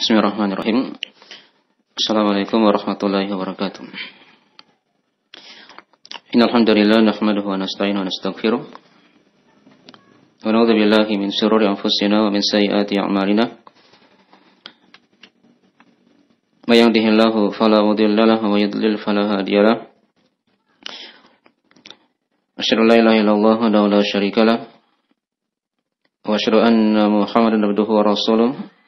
Bismillahirrahmanirrahim. Assalamualaikum warahmatullahi wabarakatuh. Innal hamdalillah nahmaduhu wa nasta'inuhu wa nastaghfiruh. Wa na'udzu billahi min shururi anfusina wa min sayyiati a'malina. May yahdihillahu fala mudilla lahu wa may yudlil fala hadiya lahu. Asyhadu an la ilaha illallah wa la syarika lahu. Wa asyhadu anna Muhammadan abduhu wa rasuluh.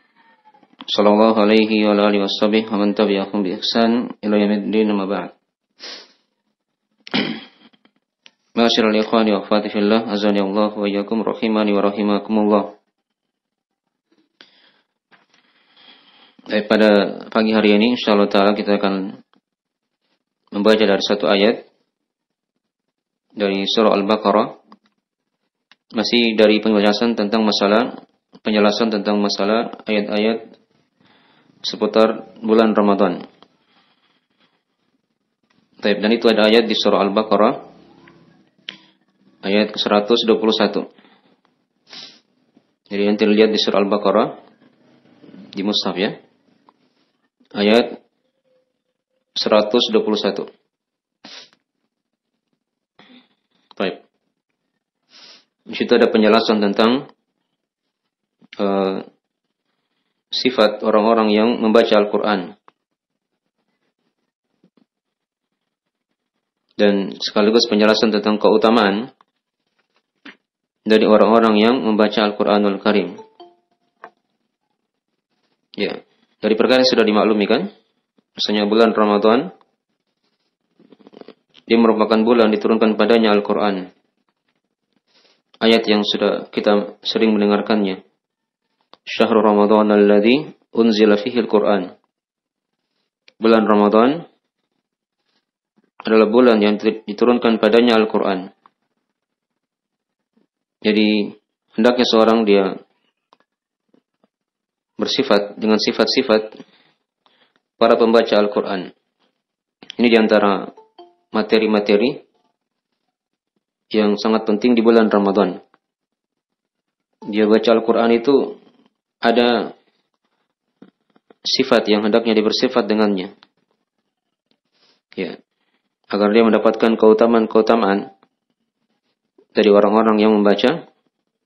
Sallallahu alaihi wa alihi washabbihi wa man tabi'ahum bi ihsan ila yaumiddin amma ba'd. Ma'asyiral ikhwani wa akhwati fillah, azani Allah wa iyyakum rahimani wa rahimakumullah. Pada pagi hari ini insyaallah taala kita akan membaca dari satu ayat dari surah Al-Baqarah, masih dari penjelasan tentang masalah ayat-ayat seputar bulan Ramadan. Dan itu ada ayat di surah Al-Baqarah ayat ke-121. Jadi nanti lihat di surah Al-Baqarah di mushaf ya. Ayat 121. Baik. Di situ ada penjelasan tentang sifat orang-orang yang membaca Al-Quran. Dan sekaligus penjelasan tentang keutamaan dari orang-orang yang membaca Al-Quranul Karim. Ya, dari perkara yang sudah dimaklumi kan, misalnya bulan Ramadan, dia merupakan bulan diturunkan padanya Al-Quran. Ayat yang sudah kita sering mendengarkannya. Syahrul Ramadan alladzi unzila fihi al-Qur'an. Bulan Ramadan adalah bulan yang diturunkan padanya Al-Qur'an. Jadi hendaknya seorang dia bersifat dengan sifat-sifat para pembaca Al-Qur'an. Ini diantara materi-materi yang sangat penting di bulan Ramadan. Dia baca Al-Qur'an itu ada sifat yang hendaknya dia bersifat dengannya. Ya, agar dia mendapatkan keutamaan-keutamaan dari orang-orang yang membaca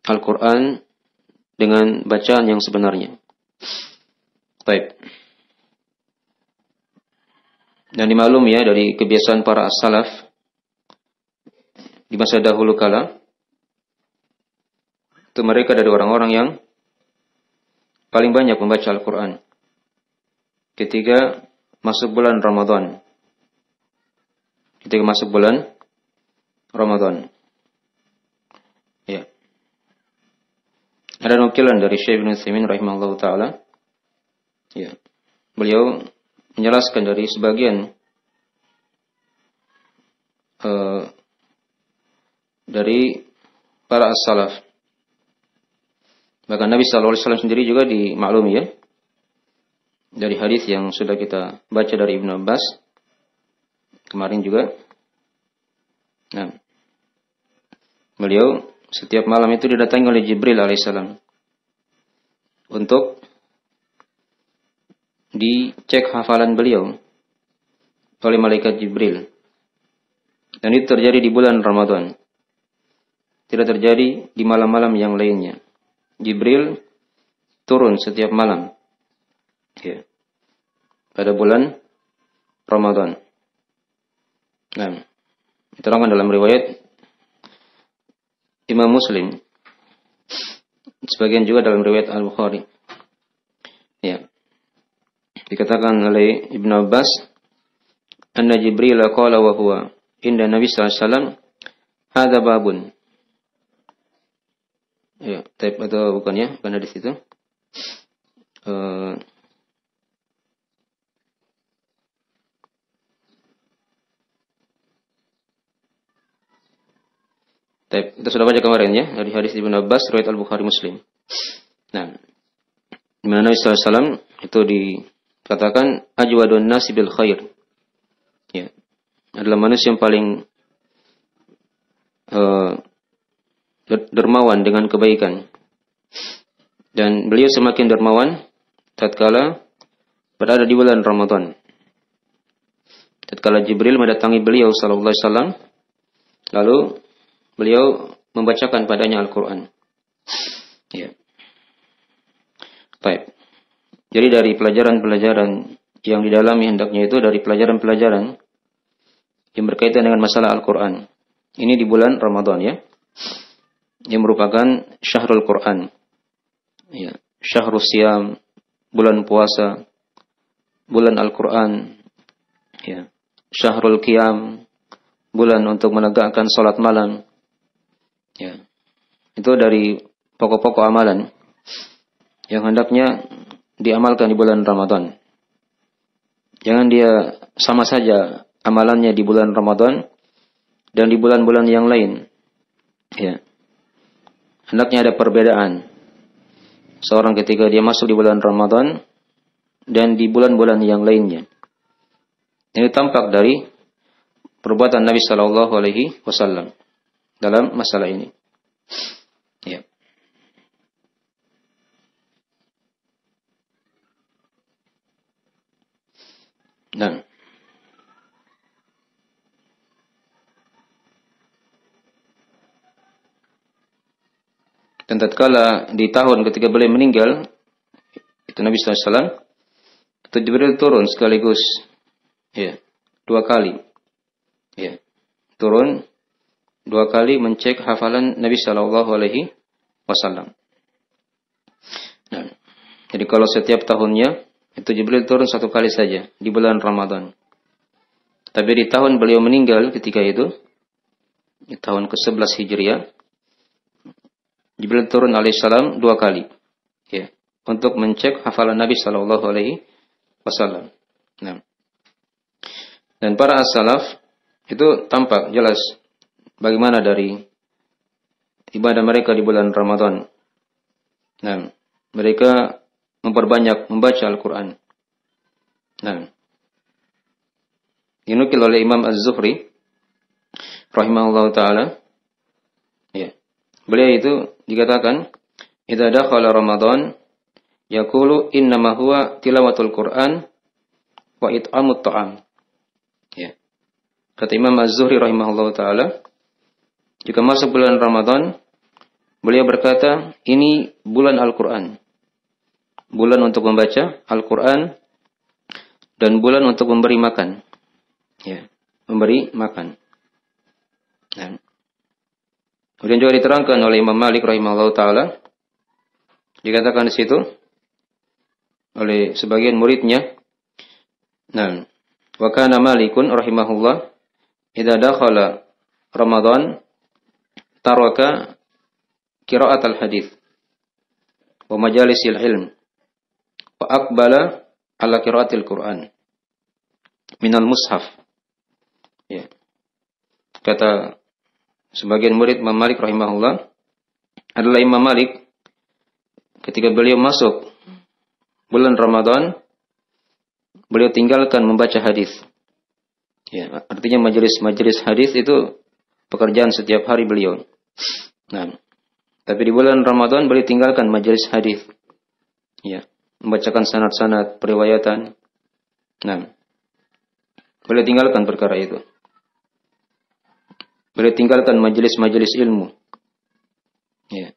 Al-Quran dengan bacaan yang sebenarnya. Baik. Dan dimaklumi ya dari kebiasaan para as-salaf di masa dahulu kala, itu mereka dari orang-orang yang paling banyak membaca Al-Quran ketika masuk bulan Ramadan. Ya. Ada nukilan dari Syekh Ibnu Utsaimin rahimahullahu taala. Ya. Beliau menjelaskan dari sebagian dari para as-salaf. Bahkan Nabi sallallahu alaihi wasallam sendiri juga dimaklumi ya. Dari hadis yang sudah kita baca dari Ibnu Abbas kemarin juga. Nah, beliau setiap malam itu didatangi oleh Jibril alaihissalam untuk dicek hafalan beliau oleh malaikat Jibril. Dan itu terjadi di bulan Ramadan. Tidak terjadi di malam-malam yang lainnya. Jibril turun setiap malam ya, pada bulan Ramadan. Nah, diterangkan dalam riwayat Imam Muslim, sebagian juga dalam riwayat Al-Bukhari. Ya, dikatakan oleh Ibnu Abbas, anna Jibril qala wa huwa inda Nabi sallallahu alaihi wasallam, hadza babun. Ya, type atau bukan ya? Bukan hadis itu. Type kita sudah baca kemarin ya dari hadis Ibnu Abbas riwayat Al-Bukhari Muslim. Nah, di mana Nabi sallallahu alaihi wasallam itu dikatakan ajwadun nasi bil khair. Ya. Adalah manusia yang paling dermawan dengan kebaikan. Dan beliau semakin dermawan tatkala berada di bulan Ramadan. Tatkala Jibril mendatangi beliau sallallahu alaihi wasallam, lalu beliau membacakan padanya Al-Qur'an. Ya. Baik. Jadi dari pelajaran-pelajaran yang didalami hendaknya itu dari pelajaran-pelajaran yang berkaitan dengan masalah Al-Qur'an. Ini di bulan Ramadan ya. Yang merupakan Syahrul Qur'an. Ya, Syahrul Siyam, bulan puasa, bulan Al-Qur'an. Ya. Syahrul Qiyam, bulan untuk menegakkan salat malam. Ya. Itu dari pokok-pokok amalan yang hendaknya diamalkan di bulan Ramadan. Jangan dia sama saja amalannya di bulan Ramadan dan di bulan-bulan yang lain. Ya. Hendaknya ada perbedaan. Seorang ketika dia masuk di bulan Ramadan dan di bulan-bulan yang lainnya. Ini tampak dari perbuatan Nabi Sallallahu Alaihi Wasallam dalam masalah ini. Ya. Dan tatkala di tahun ketika beliau meninggal, itu Nabi Sallallahu Alaihi Wasallam itu Jibril turun sekaligus, ya, 2 kali, ya, turun 2 kali mencek hafalan Nabi Sallallahu Alaihi Wasallam. Nah, jadi kalau setiap tahunnya itu Jibril turun 1 kali saja di bulan Ramadan. Tapi di tahun beliau meninggal ketika itu, di tahun ke-11 Hijriah, Jibril turun alaihissalam 2 kali, ya, untuk mencek hafalan Nabi Sallallahu Alaihi Wasallam. Nah, dan para as-salaf itu tampak jelas bagaimana dari ibadah mereka di bulan Ramadan. Nah, mereka memperbanyak membaca Al-Quran. Nah, dinukil oleh Imam Az-Zuhri rahimahullah ta'ala, ya, beliau itu dikatakan, idza dakhala Ramadan yaqulu innama huwa tilawatul Qur'an wa it'amut ta'am. Ya. Kata Imam Az-Zuhri rahimahullah ta'ala, jika masuk bulan Ramadan, beliau berkata, ini bulan Al-Quran. Bulan untuk membaca Al-Quran dan bulan untuk memberi makan. Ya, memberi makan. Nah. Kemudian juga diterangkan oleh Imam Malik rahimahullah ta'ala, dikatakan di situ oleh sebagian muridnya, nah, wa kana Malikun rahimahullah idza dakhala Ramadan taraka qira'at al-hadits wa majalisil ilm wa aqbala ala qira'atil Qur'an minal mushaf. Ya. Kata sebagian murid Imam Malik rahimahullah adalah Imam Malik ketika beliau masuk bulan Ramadan, beliau tinggalkan membaca hadis. Ya, artinya majelis hadis itu pekerjaan setiap hari beliau. Nah, tapi di bulan Ramadan beliau tinggalkan majelis hadis. Ya, membacakan sanad-sanad periwayatan. Nah, beliau tinggalkan perkara itu. Beliau tinggalkan majelis-majelis ilmu. Ya.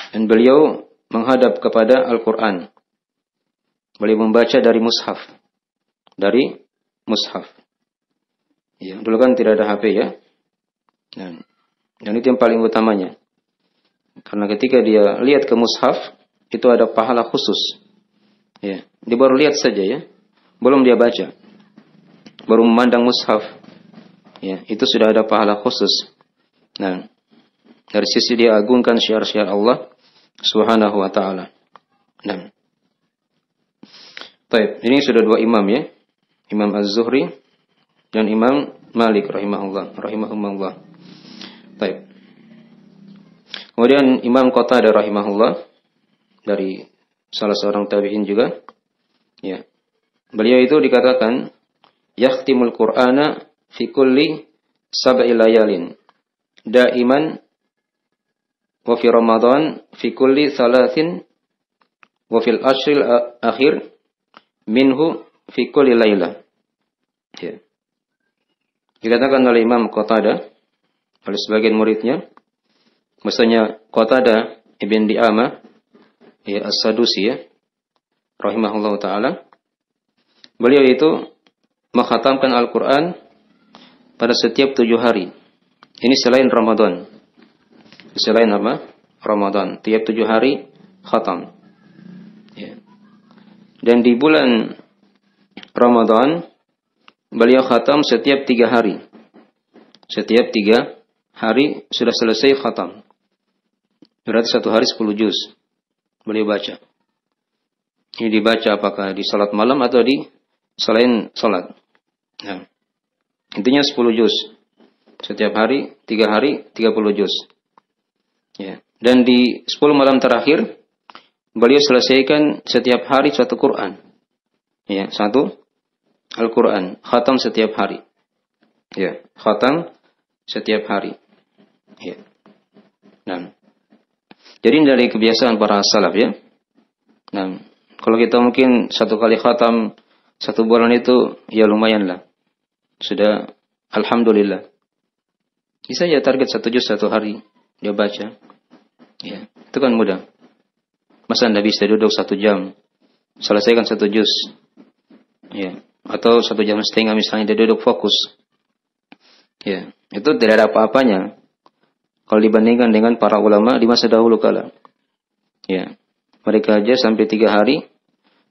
Dan beliau menghadap kepada Al-Quran. Beliau membaca dari mushaf. Dari mushaf. Ya, dulu kan tidak ada HP ya. Dan itu yang paling utamanya. Karena ketika dia lihat ke mushaf, itu ada pahala khusus. Ya, dia baru lihat saja ya. Belum dia baca. Baru memandang mushaf. Ya, itu sudah ada pahala khusus. Nah, dari sisi dia agungkan syiar-syiar Allah Subhanahu wa ta'ala. Nah. Baik, ini sudah 2 imam ya. Imam Az-Zuhri dan Imam Malik rahimahullah. Baik. Kemudian Imam Qatadah rahimahullah dari salah seorang tabi'in juga. Ya. Beliau itu dikatakan yakhtimul Qur'ana fi kulli 7 layalin daiman wa fi Ramadan fi kulli 3 wa fil ashril akhir minhu fi kulli lailah. Ya. Dikatakan oleh Imam Qatadah oleh sebagian muridnya, maksudnya Qatadah ibn Di'amah ya As-Sadusi ya, rahimahullah taala. Beliau itu mengkhatamkan Al-Qur'an pada setiap 7 hari. Ini selain Ramadan. Selain apa? Ramadan. Tiap 7 hari khatam. Ya. Dan di bulan Ramadan beliau khatam setiap 3 hari. Setiap 3 hari sudah selesai khatam. Berarti 1 hari 10 juz beliau baca. Ini dibaca apakah di salat malam atau di selain salat. Nah, intinya 10 juz. Setiap hari 3 hari 30 juz. Ya. Dan di 10 malam terakhir beliau selesaikan setiap hari 1 Quran. Ya, 1 Al-Quran. Khatam setiap hari. Ya, khatam setiap hari. Ya. Nah. Jadi dari kebiasaan para salaf ya. Nah, kalau kita mungkin 1 kali khatam 1 bulan itu ya lumayan lah. Sudah alhamdulillah. Bisa ya target 1 juz 1 hari dia baca. Ya, itu kan mudah. Masa Anda bisa duduk 1 jam selesaikan 1 juz. Ya, atau 1 jam setengah misalnya dia duduk fokus. Ya, itu tidak ada apa-apanya kalau dibandingkan dengan para ulama di masa dahulu kala. Ya, mereka aja sampai 3 hari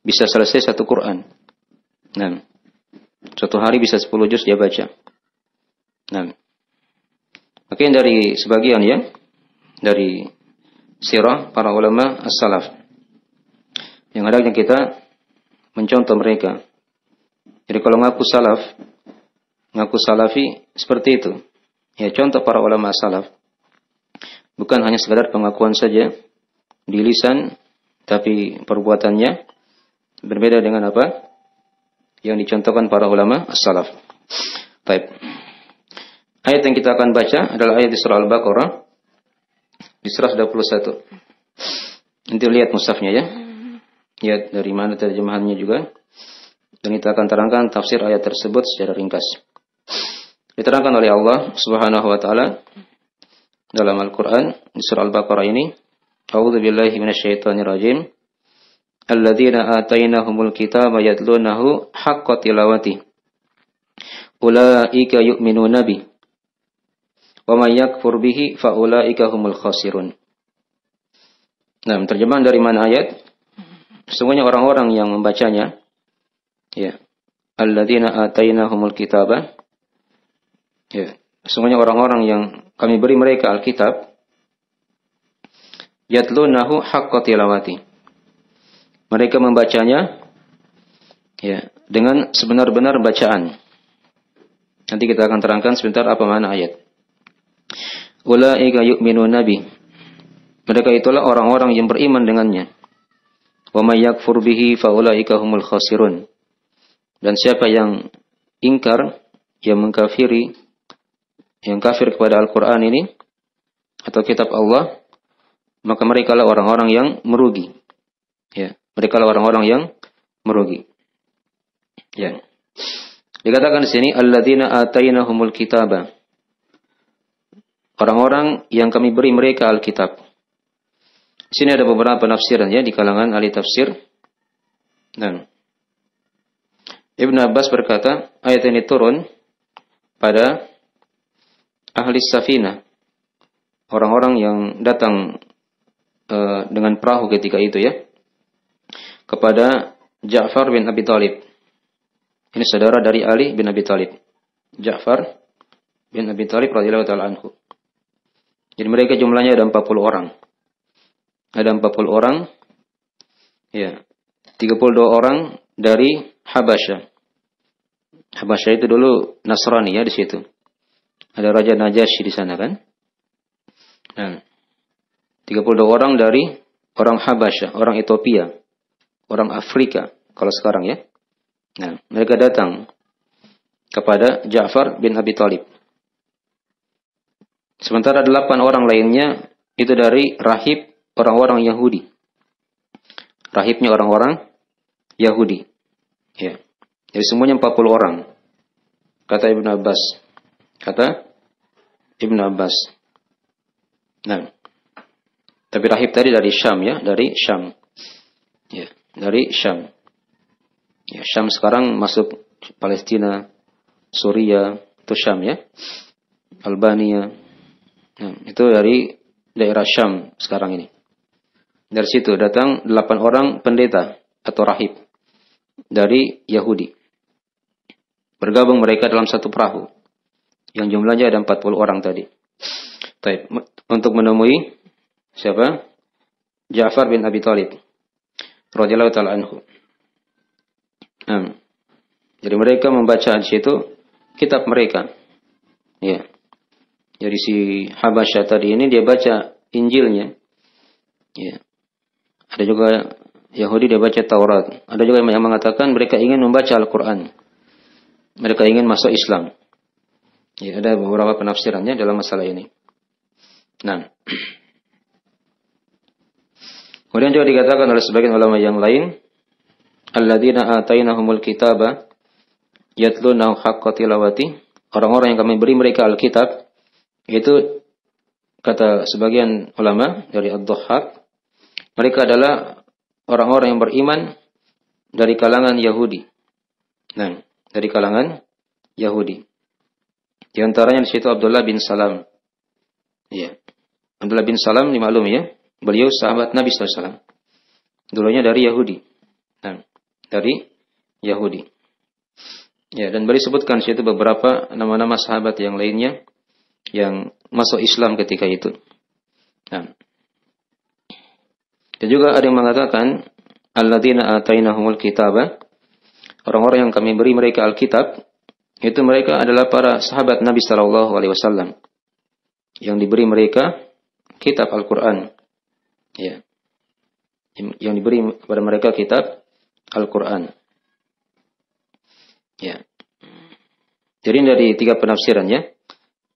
bisa selesai 1 Quran. Nah, 1 hari bisa 10 juz dia baca. Nah, mungkin dari sebagian ya, dari sirah para ulama as-salaf. Yang ada yang kita mencontoh mereka. Jadi kalau ngaku salaf, ngaku salafi seperti itu. Ya, contoh para ulama salaf. Bukan hanya sekadar pengakuan saja di lisan, tapi perbuatannya berbeda dengan apa yang dicontohkan para ulama as-salaf. Baik. Ayat yang kita akan baca adalah ayat di surah Al-Baqarah di surah 21. Nanti lihat mushafnya ya. Lihat dari mana terjemahannya juga. Dan kita akan terangkan tafsir ayat tersebut secara ringkas. Diterangkan oleh Allah Subhanahu wa taala dalam Al-Qur'an di surah Al-Baqarah ini, A'udzu billahi minasyaitonir rajim. Alladzina atainahumul kitaba yatlunahu haqqa tilawati. Ulaika yu'minuna bihi. Wa may yakfur bihi fa ulaika humul khasirun. Nah, terjemahan dari mana ayat? Semuanya orang-orang yang membacanya. Ya. Alladzina atainahumul kitaba. Ya. Semuanya orang-orang yang kami beri mereka Alkitab. Yatlunahu haqqa tilawati. Mereka membacanya ya, dengan sebenar-benar bacaan. Nanti kita akan terangkan sebentar apa makna ayat. Ulaika yu'minuna bihi. Mereka itulah orang-orang yang beriman dengannya. Wa may yakfur bihi fa ulaika humul khasirun. Dan siapa yang ingkar, yang mengkafiri, yang kafir kepada Al-Qur'an ini atau kitab Allah, maka mereka lah orang-orang yang merugi. Ya, mereka lah orang-orang yang merugi. Ya. Dikatakan di sini alladzina atainahumul kitaba. Orang-orang yang kami beri mereka Alkitab. Di sini ada beberapa penafsiran ya di kalangan ahli tafsir. Dan Ibnu Abbas berkata, ayat ini turun pada ahli Safinah. Orang-orang yang datang dengan perahu ketika itu ya. Kepada Ja'far bin Abi Thalib. Ini saudara dari Ali bin Abi Thalib. Ja'far bin Abi Thalib radhiyallahu ta'ala anhu. Jadi mereka jumlahnya ada 40 orang. Ada 40 orang. Ya. 32 orang dari Habasyah. Habasyah itu dulu Nasrani ya di situ. Ada Raja Najasyi di sana kan. Nah, 32 orang dari orang Habasyah, orang Ethiopia, orang Afrika kalau sekarang ya. Nah, mereka datang kepada Ja'far bin Abi Thalib. Sementara 8 orang lainnya itu dari rahib orang-orang Yahudi. Rahibnya orang-orang Yahudi. Ya. Jadi semuanya 40 orang. Kata Ibnu Abbas. Kata Ibnu Abbas. Nah. Tapi rahib tadi dari Syam ya, dari Syam. Ya, dari Syam. Ya, Syam sekarang masuk Palestina, Suriah, itu Syam ya. Albania. Nah, itu dari daerah Syam sekarang ini. Dari situ datang 8 orang pendeta atau rahib dari Yahudi. Bergabung mereka dalam satu perahu. Yang jumlahnya ada 40 orang tadi. Baik, untuk menemui siapa? Ja'far bin Abi Thalib radhiyallahu ta'ala anhu. Nah, jadi mereka membaca di situ kitab mereka. Ya. Jadi si Habasyah tadi ini dia baca Injilnya. Ya. Ada juga Yahudi dia baca Taurat. Ada juga yang mengatakan mereka ingin membaca Al-Quran. Mereka ingin masuk Islam. Ya, ada beberapa penafsirannya dalam masalah ini. Nah. Kemudian juga dikatakan oleh sebagian ulama yang lain, alladzina atainahumul kitaba yatlunahu haqqa tilawati. Orang-orang yang kami beri mereka Alkitab, itu kata sebagian ulama dari Ad-Dhahhak, mereka adalah orang-orang yang beriman dari kalangan Yahudi. Nah, dari kalangan Yahudi. Di antaranya di situ Abdullah bin Salam. Ya. Abdullah bin Salam dimaklumi ya. Beliau sahabat Nabi SAW. Dulunya dari Yahudi. Nah, dari Yahudi. Ya, dan beliau sebutkan di situ beberapa nama-nama sahabat yang lainnya yang masuk Islam ketika itu. Nah. Dan juga ada yang mengatakan alladzina atainahumul kitaba, orang-orang yang kami beri mereka Alkitab, itu mereka adalah para sahabat Nabi sallallahu alaihi wasallam yang diberi mereka kitab Al-Qur'an. Ya. Yang diberi kepada mereka kitab Al-Qur'an. Ya. Jadi dari 3 penafsirannya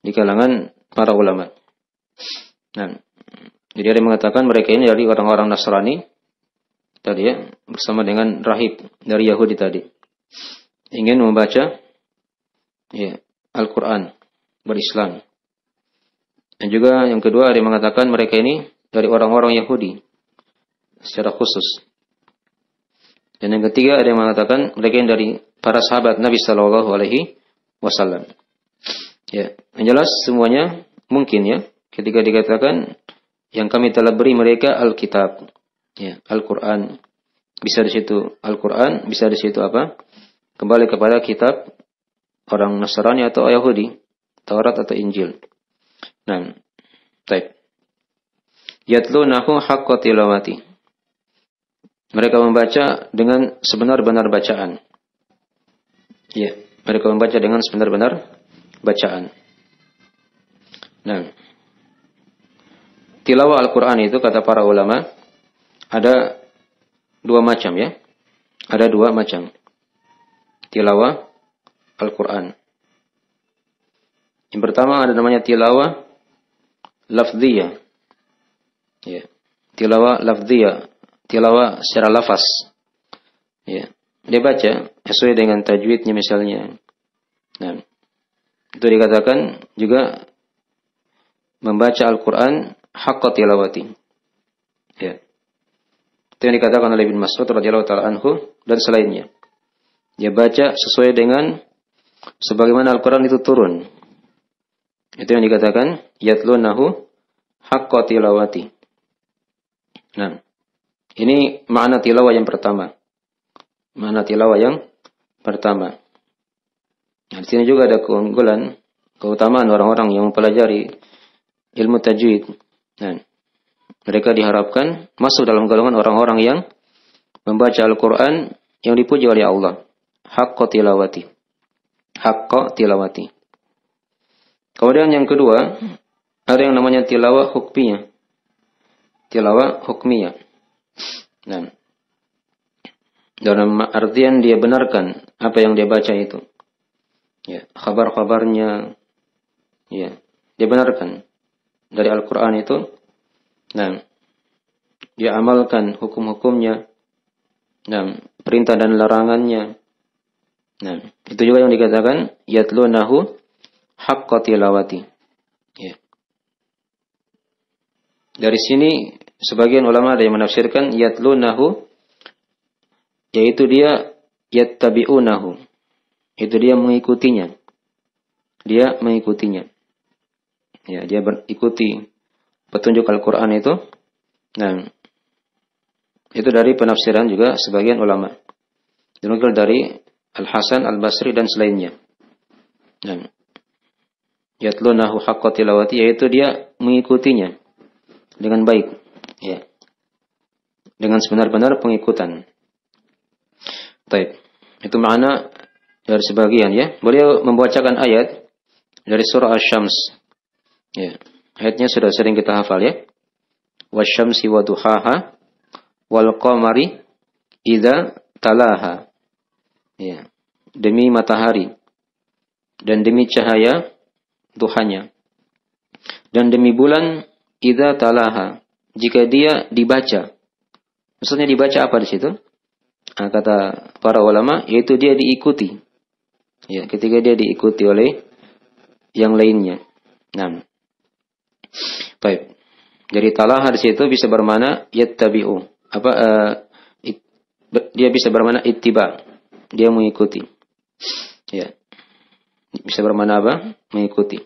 di kalangan para ulama. Nah, jadi ada yang mengatakan mereka ini dari orang-orang Nasrani tadi ya, bersama dengan rahib dari Yahudi tadi. Ingin membaca ya, Al-Quran, berislam. Dan juga yang kedua ada yang mengatakan mereka ini dari orang-orang Yahudi secara khusus. Dan yang ketiga ada yang mengatakan mereka ini dari para sahabat Nabi Sallallahu Alaihi Wasallam. Ya, yang jelas semuanya mungkin ya ketika dikatakan yang kami telah beri mereka Alkitab, ya, Al-Quran. Bisa di situ Al-Quran, bisa di situ apa? Kembali kepada kitab orang Nasrani atau Yahudi, Taurat atau Injil. Nah, baik. Yatlunahu haqqa tilawati. Mereka membaca dengan sebenar-benar bacaan. Ya, mereka membaca dengan sebenar-benar bacaan. Nah, tilawah Al-Quran itu kata para ulama ada 2 macam ya. Ada 2 macam. Tilawah Al-Quran. Yang pertama ada namanya tilawah lafziyah. Ya. Tilawah lafziyah. Tilawah secara lafaz. Ya. Dia baca sesuai dengan tajwidnya misalnya. Nah, itu dikatakan juga membaca Al-Quran haqqa tilawati. Ya. Itu yang dikatakan oleh Ibnu Mas'ud radhiyallahu ta'ala anhu dan selainnya. Dia baca sesuai dengan sebagaimana Al-Quran itu turun. Itu yang dikatakan yatlunahu haqqa tilawati. Nah, ini makna tilawah yang pertama. Makna tilawah yang pertama. Nah, di sini juga ada keunggulan, keutamaan orang-orang yang mempelajari ilmu tajwid. Nah, mereka diharapkan masuk dalam golongan orang-orang yang membaca Al-Quran yang dipuji oleh Allah. Haqqa tilawati. Haqqa tilawati. Kemudian yang kedua, ada yang namanya tilawah hukmiyah. Tilawah hukmiyah. Nah, dalam artian dia benarkan apa yang dia baca itu. Ya, kabar-kabarnya, ya, dia benarkan dari Al-Quran itu. Nah, dia amalkan hukum-hukumnya Nah, perintah dan larangannya. Nah, itu juga yang dikatakan yatlunahu haqqa tilawati. Ya. Dari sini sebagian ulama ada yang menafsirkan yatlunahu, yaitu dia yattabi'unahu. Itu dia mengikutinya. Dia mengikutinya. Ya, dia berikuti petunjuk Al-Quran itu. Nah, itu dari penafsiran juga sebagian ulama. Dinukil dari Al-Hasan, Al-Basri dan selainnya. Nah, yatlunahu haqqa tilawati, yaitu dia mengikutinya dengan baik. Ya. Dengan sebenar-benar pengikutan. Baik. Itu makna dari sebagian ya. Beliau membacakan ayat dari surah Asy-Syams. Ya. Ayatnya sudah sering kita hafal ya. Wasyamsi wa duhaha wal qamari idza talaha. Ya. Demi matahari dan demi cahaya duhanya. Dan demi bulan idza talaha, jika dia dibaca. Maksudnya dibaca apa di situ? Nah, kata para ulama, yaitu dia diikuti. Ya, ketika dia diikuti oleh yang lainnya. Nah, baik. Jadi talaha di situ bisa bermakna yattabi'u. Dia bisa bermakna ittiba. Dia mengikuti. Ya. Bisa bermakna apa? Mengikuti.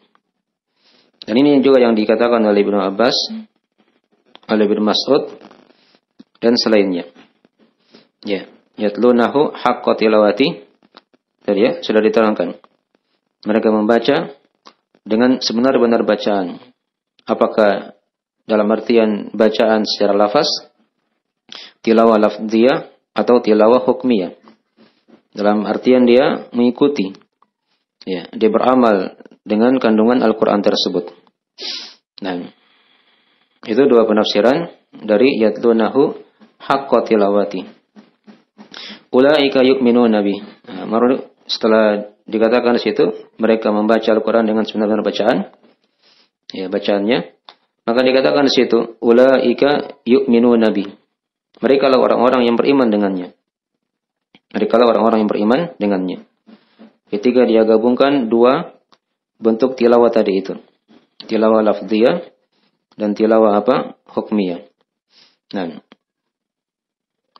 Dan ini juga yang dikatakan oleh Ibnu Abbas, oleh Ibnu Mas'ud dan selainnya. Ya, yatlunahu haqqa tilawati. Tadi ya, sudah diterangkan. Mereka membaca dengan sebenar-benar bacaan. Apakah dalam artian bacaan secara lafaz, tilawah lafziyah atau tilawah hukmiyah. Dalam artian dia mengikuti. Ya, dia beramal dengan kandungan Al-Quran tersebut. Nah, itu dua penafsiran dari yatlunahu haqqa tilawati. Ulaika yu'minuna nabi. Nah, setelah dikatakan di situ, mereka membaca Al-Quran dengan sebenar-benar bacaan. Ya, bacaannya. Maka dikatakan di situ, ulaika yu'minuna nabi. Mereka lah orang-orang yang beriman dengannya. Mereka lah orang-orang yang beriman dengannya. Ketika dia gabungkan dua bentuk tilawah tadi itu. Tilawah lafziyah dan tilawah apa? Hukmiyah. Nah.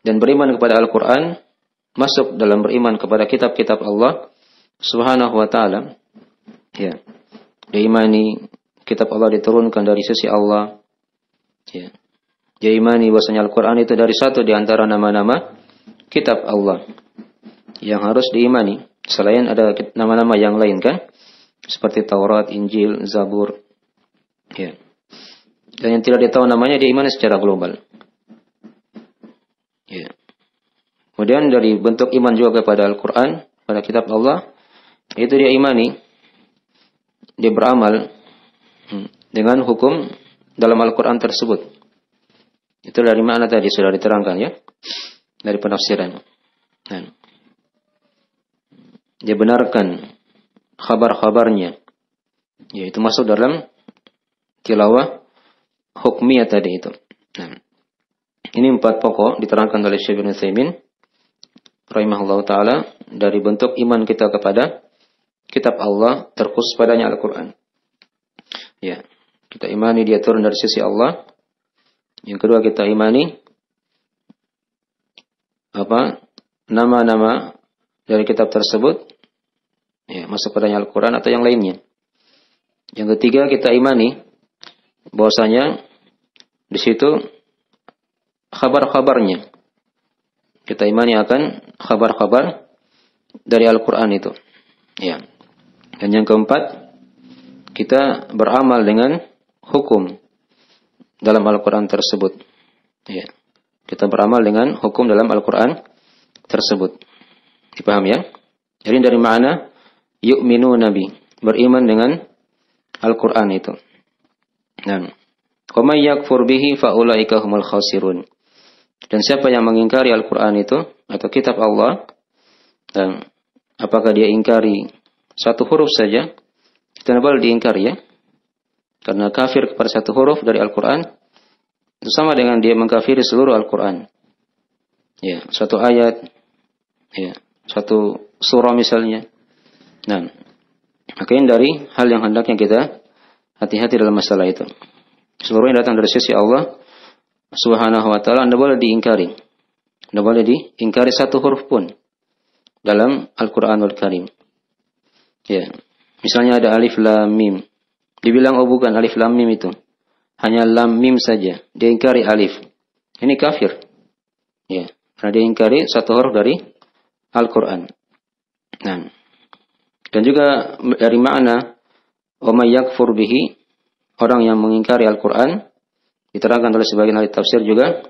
Dan beriman kepada Al-Quran masuk dalam beriman kepada kitab-kitab Allah Subhanahu wa ta'ala. Ya. Diimani kitab Allah diturunkan dari sisi Allah. Ya. Diimani bahwasanya Al-Quran itu dari satu di antara nama-nama kitab Allah yang harus diimani. Selain ada nama-nama yang lain kan, seperti Taurat, Injil, Zabur. Ya. Dan yang tidak ditahu namanya diimani secara global. Ya. Kemudian dari bentuk iman juga kepada Al-Quran, pada kitab Allah, itu dia imani, dia beramal dengan hukum dalam Al-Quran tersebut. Itu dari mana tadi sudah diterangkan ya, dari penafsiran. Nah. Dia benarkan khabar-khabarnya, yaitu masuk dalam tilawah hukmiyah tadi itu. Nah, ini 4 pokok diterangkan oleh Syekh Ibnu Utsaimin rahimahullah taala dari bentuk iman kita kepada kitab Allah terkhusus padanya Al-Quran. Ya, kita imani dia turun dari sisi Allah. Yang kedua kita imani nama-nama dari kitab tersebut. Ya, masuk padanya Al-Quran atau yang lainnya. Yang ketiga kita imani bahwasanya di situ khabar-khabarnya. Kita imani akan khabar-khabar dari Al-Quran itu. Ya. Dan yang keempat kita beramal dengan hukum dalam Al-Quran tersebut. Ya. Kita beramal dengan hukum dalam Al-Quran tersebut. Dipaham ya? Jadi dari mana yu'minu nabi, beriman dengan Al-Quran itu. Dan wa may yakfur bihi fa ulaika humul khasirun. Dan siapa yang mengingkari Al-Quran itu atau kitab Allah, dan apakah dia ingkari satu huruf saja, tidak boleh diingkari ya. Karena kafir kepada satu huruf dari Al-Quran itu sama dengan dia mengkafiri seluruh Al-Quran. Ya, satu ayat, ya, satu surah misalnya. Nah, makanya dari hal yang hendaknya kita hati-hati dalam masalah itu. Seluruhnya datang dari sisi Allah Subhanahu wa taala, Anda boleh diingkari. Anda boleh diingkari satu huruf pun dalam Al-Qur'anul Karim. Ya. Misalnya ada alif lam mim. Dibilang oh bukan alif lam mim itu. Hanya lam mim saja. Dia ingkari alif. Ini kafir. Ya. Karena dia ingkari satu huruf dari Al-Qur'an. Nah. Dan juga dari makna wa may yakfur bihi, orang yang mengingkari Al-Qur'an, diterangkan oleh sebagian ahli tafsir juga,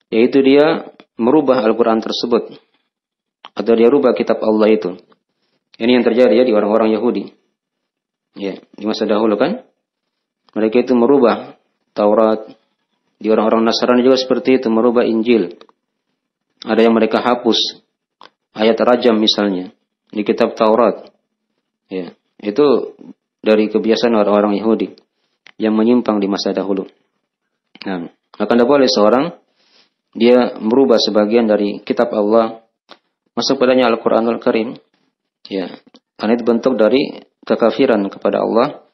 yaitu dia merubah Al-Qur'an tersebut atau dia rubah kitab Allah itu. Ini yang terjadi ya di orang-orang Yahudi. Ya, di masa dahulu kan mereka itu merubah Taurat. Di orang-orang Nasrani juga seperti itu, merubah Injil. Ada yang mereka hapus ayat rajam misalnya di kitab Taurat. Ya, itu dari kebiasaan orang-orang Yahudi yang menyimpang di masa dahulu. Nah, maka tidak boleh seorang dia merubah sebagian dari kitab Allah masuk padanya Al-Qur'anul Karim. Ya, karena itu bentuk dari kekafiran kepada Allah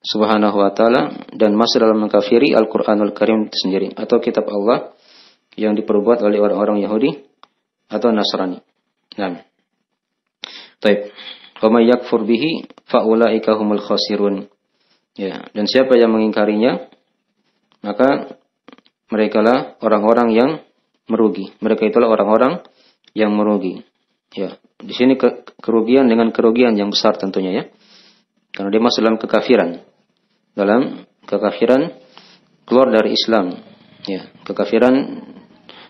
Subhanahu wa taala dan masuk dalam mengkafiri Al-Qur'anul Karim itu sendiri atau kitab Allah yang diperbuat oleh orang-orang Yahudi atau Nasrani. Nah. Baik. Wa may yakfur bihi fa ulaika humul khasirun. Ya, dan siapa yang mengingkarinya maka merekalah orang-orang yang merugi. Mereka itulah orang-orang yang merugi. Ya, di sini kerugian dengan kerugian yang besar tentunya ya. Karena dia masuk dalam kekafiran. Dalam kekafiran keluar dari Islam. Ya, kekafiran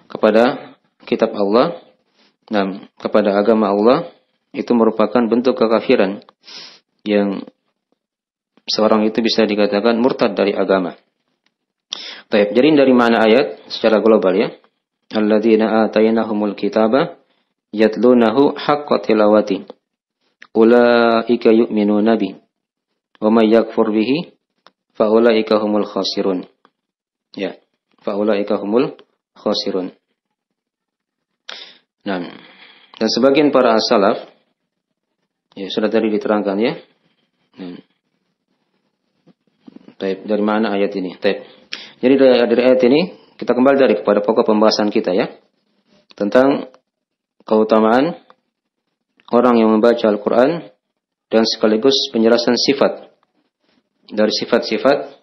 kepada kitab Allah dan kepada agama Allah itu merupakan bentuk kekafiran yang seorang itu bisa dikatakan murtad dari agama. Baik, jadi dari mana ayat secara global ya? Alladzina atainahumul kitaba yatlunahu haqqa tilawati. Ulaika yu'minuna bi. Wa may yakfur bihi fa ulaika humul khasirun. Ya, fa ulaika humul khasirun. Nah, dan sebagian para as-salaf ya sudah tadi diterangkan ya. Baik, dari mana ayat ini? Baik. Jadi dari ayat ini kita kembali kepada pokok pembahasan kita ya. Tentang keutamaan orang yang membaca Al-Qur'an dan sekaligus penjelasan sifat dari sifat-sifat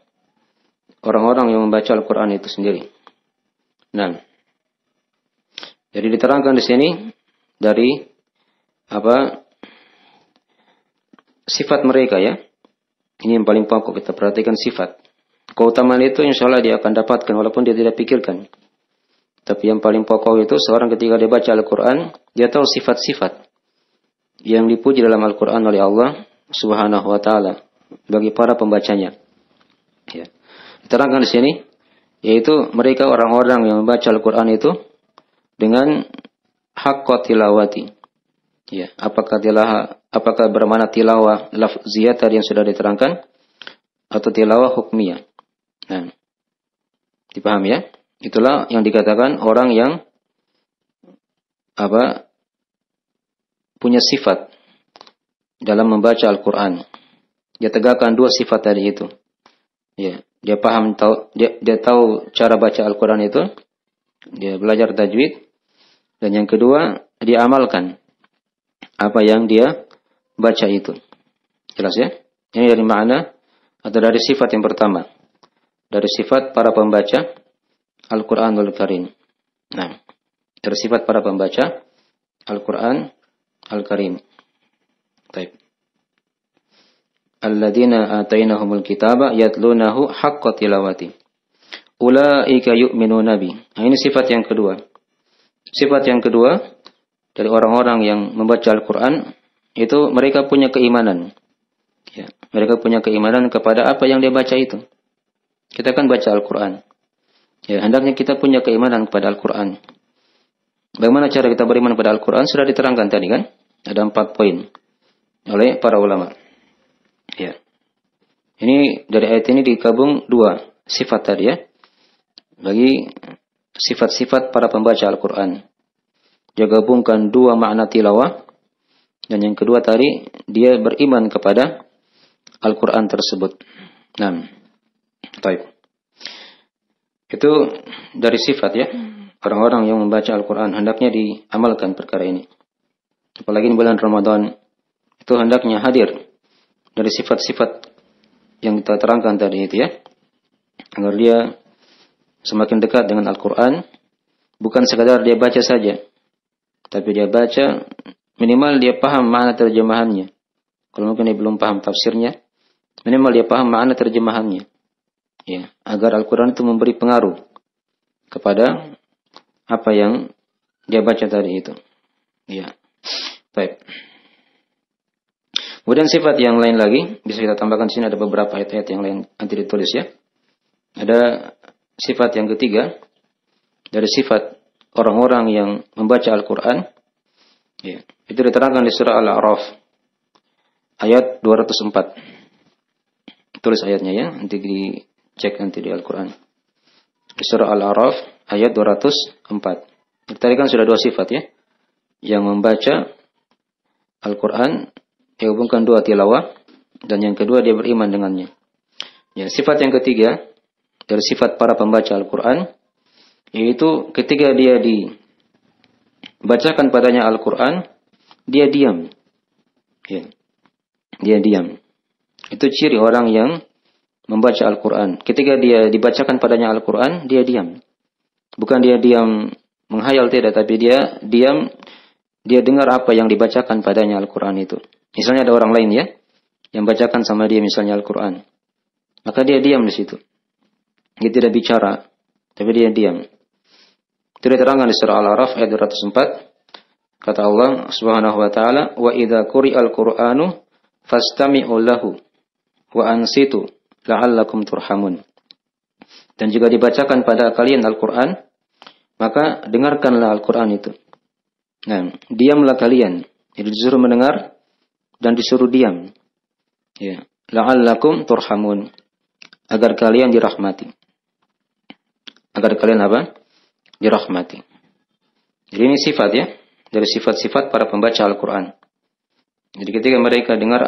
orang-orang yang membaca Al-Qur'an itu sendiri. Nah, jadi diterangkan di sini dari sifat mereka ya. Ini yang paling pokok, kita perhatikan sifat. Keutamaan itu insya Allah dia akan dapatkan walaupun dia tidak pikirkan. Tapi yang paling pokok itu seorang ketika dia baca Al-Quran, dia tahu sifat-sifat yang dipuji dalam Al-Quran oleh Allah Subhanahu wa Ta'ala bagi para pembacanya. Ya. Diterangkan di sini, yaitu mereka orang-orang yang membaca Al-Quran itu dengan haqqa tilawati. Ya, apakah bermakna tilawah lafziyah tadi yang sudah diterangkan atau tilawah hukmiyah? Nah, dipahami ya? Itulah yang dikatakan orang yang punya sifat dalam membaca Al-Quran. Dia tegakkan dua sifat tadi itu. Ya, dia tahu cara baca Al-Quran itu. Dia belajar tajwid. Dan yang kedua, dia amalkan apa yang dia baca itu. Jelas ya? Ini dari makna atau dari sifat yang pertama. Dari sifat para pembaca Al-Quranul Karim. Nah, dari sifat para pembaca Al-Quran Al-Karim. Baik. Alladzina atainahumul kitaba yatlunahu haqqa tilawati. Ulaika yu'minuna bi. Nah, ini sifat yang kedua. Sifat yang kedua dari orang-orang yang membaca Al-Quran itu mereka punya keimanan. Ya, mereka punya keimanan kepada apa yang dia baca itu. Kita kan baca Al-Quran. Ya, hendaknya kita punya keimanan kepada Al-Quran. Bagaimana cara kita beriman kepada Al-Quran? Sudah diterangkan tadi kan? Ada 4 poin oleh para ulama. Ya. Ini dari ayat ini digabung 2 sifat tadi ya. Bagi sifat-sifat para pembaca Al-Quran. Dia gabungkan dua makna tilawah. Dan yang kedua tadi, dia beriman kepada Al-Quran tersebut. Nah, baik. Itu dari sifat ya. Orang-orang yang membaca Al-Quran hendaknya diamalkan perkara ini. Apalagi di bulan Ramadan, itu hendaknya hadir dari sifat-sifat yang kita terangkan tadi itu ya. Agar dia semakin dekat dengan Al-Quran. Bukan sekadar dia baca saja. Tapi dia baca, minimal dia paham makna terjemahannya. Kalau mungkin dia belum paham tafsirnya, minimal dia paham makna terjemahannya. Ya, agar Al-Quran itu memberi pengaruh kepada apa yang dia baca tadi itu. Ya, baik. Kemudian sifat yang lain lagi, bisa kita tambahkan di sini ada beberapa ayat-ayat yang lain nanti ditulis ya. Ada sifat yang ketiga dari sifat orang-orang yang membaca Al-Quran. Ya, itu diterangkan di surah Al-A'raf ayat 204. Tulis ayatnya ya, nanti dicek nanti di Al-Quran. Di surah Al-A'raf ayat 204. Tadi kan sudah dua sifat ya. Yang membaca Al-Quran, dia hubungkan dua tilawah, dan yang kedua dia beriman dengannya. Ya, sifat yang ketiga dari sifat para pembaca Al-Quran, yaitu ketika dia dibacakan padanya Al-Quran, dia diam. Ya, dia diam. Itu ciri orang yang membaca Al-Quran. Ketika dia dibacakan padanya Al-Quran, dia diam. Bukan dia diam menghayal, tidak, tapi dia diam, dia dengar apa yang dibacakan padanya Al-Quran itu. Misalnya ada orang lain ya, yang bacakan sama dia misalnya Al-Quran. Maka dia diam di situ. Dia tidak bicara, tapi dia diam. Itu diterangkan di surah Al-A'raf ayat 204. Kata Allah Subhanahu wa taala, "Wa idza quri'al Qur'anu fastami'u lahu wa ansitu la'allakum turhamun." Dan jika dibacakan pada kalian Al-Quran, maka dengarkanlah Al-Quran itu. Nah, diamlah kalian. Jadi disuruh mendengar dan disuruh diam. Ya, la'allakum turhamun. Agar kalian dirahmati. Agar kalian apa? Dirahmati. Jadi ini sifat ya, dari sifat-sifat para pembaca Al-Quran. Jadi ketika mereka dengar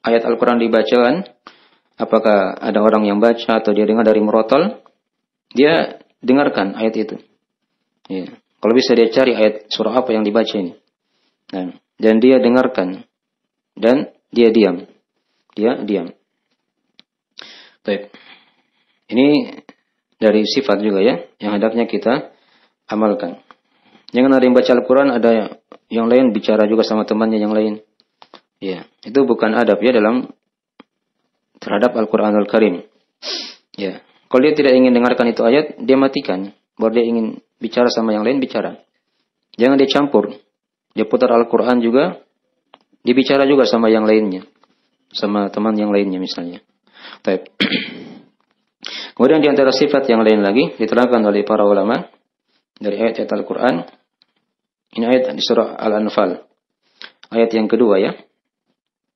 ayat Al-Quran dibacakan, apakah ada orang yang baca atau dia dengar dari merotol, dia dengarkan ayat itu. Ya. Kalau bisa dia cari ayat surah apa yang dibaca ini. Nah, dan dia dengarkan. Dan dia diam. Dia diam. Baik. Ini dari sifat juga ya, yang hendaknya kita amalkan. Jangan ada yang baca Al-Quran, ada yang lain bicara juga sama temannya yang lain. Ya, itu bukan adab ya dalam terhadap Al-Quranul Karim. Ya, kalau dia tidak ingin dengarkan itu ayat, dia matikan. Baru dia ingin bicara sama yang lain, bicara. Jangan dia campur. Dia putar Al-Quran juga, dia bicara juga sama yang lainnya. Sama teman yang lainnya misalnya. Baik. Kemudian di antara sifat yang lain lagi diterangkan oleh para ulama dari ayat-ayat Al-Quran. Ini ayat di surah Al-Anfal. Ayat yang kedua ya.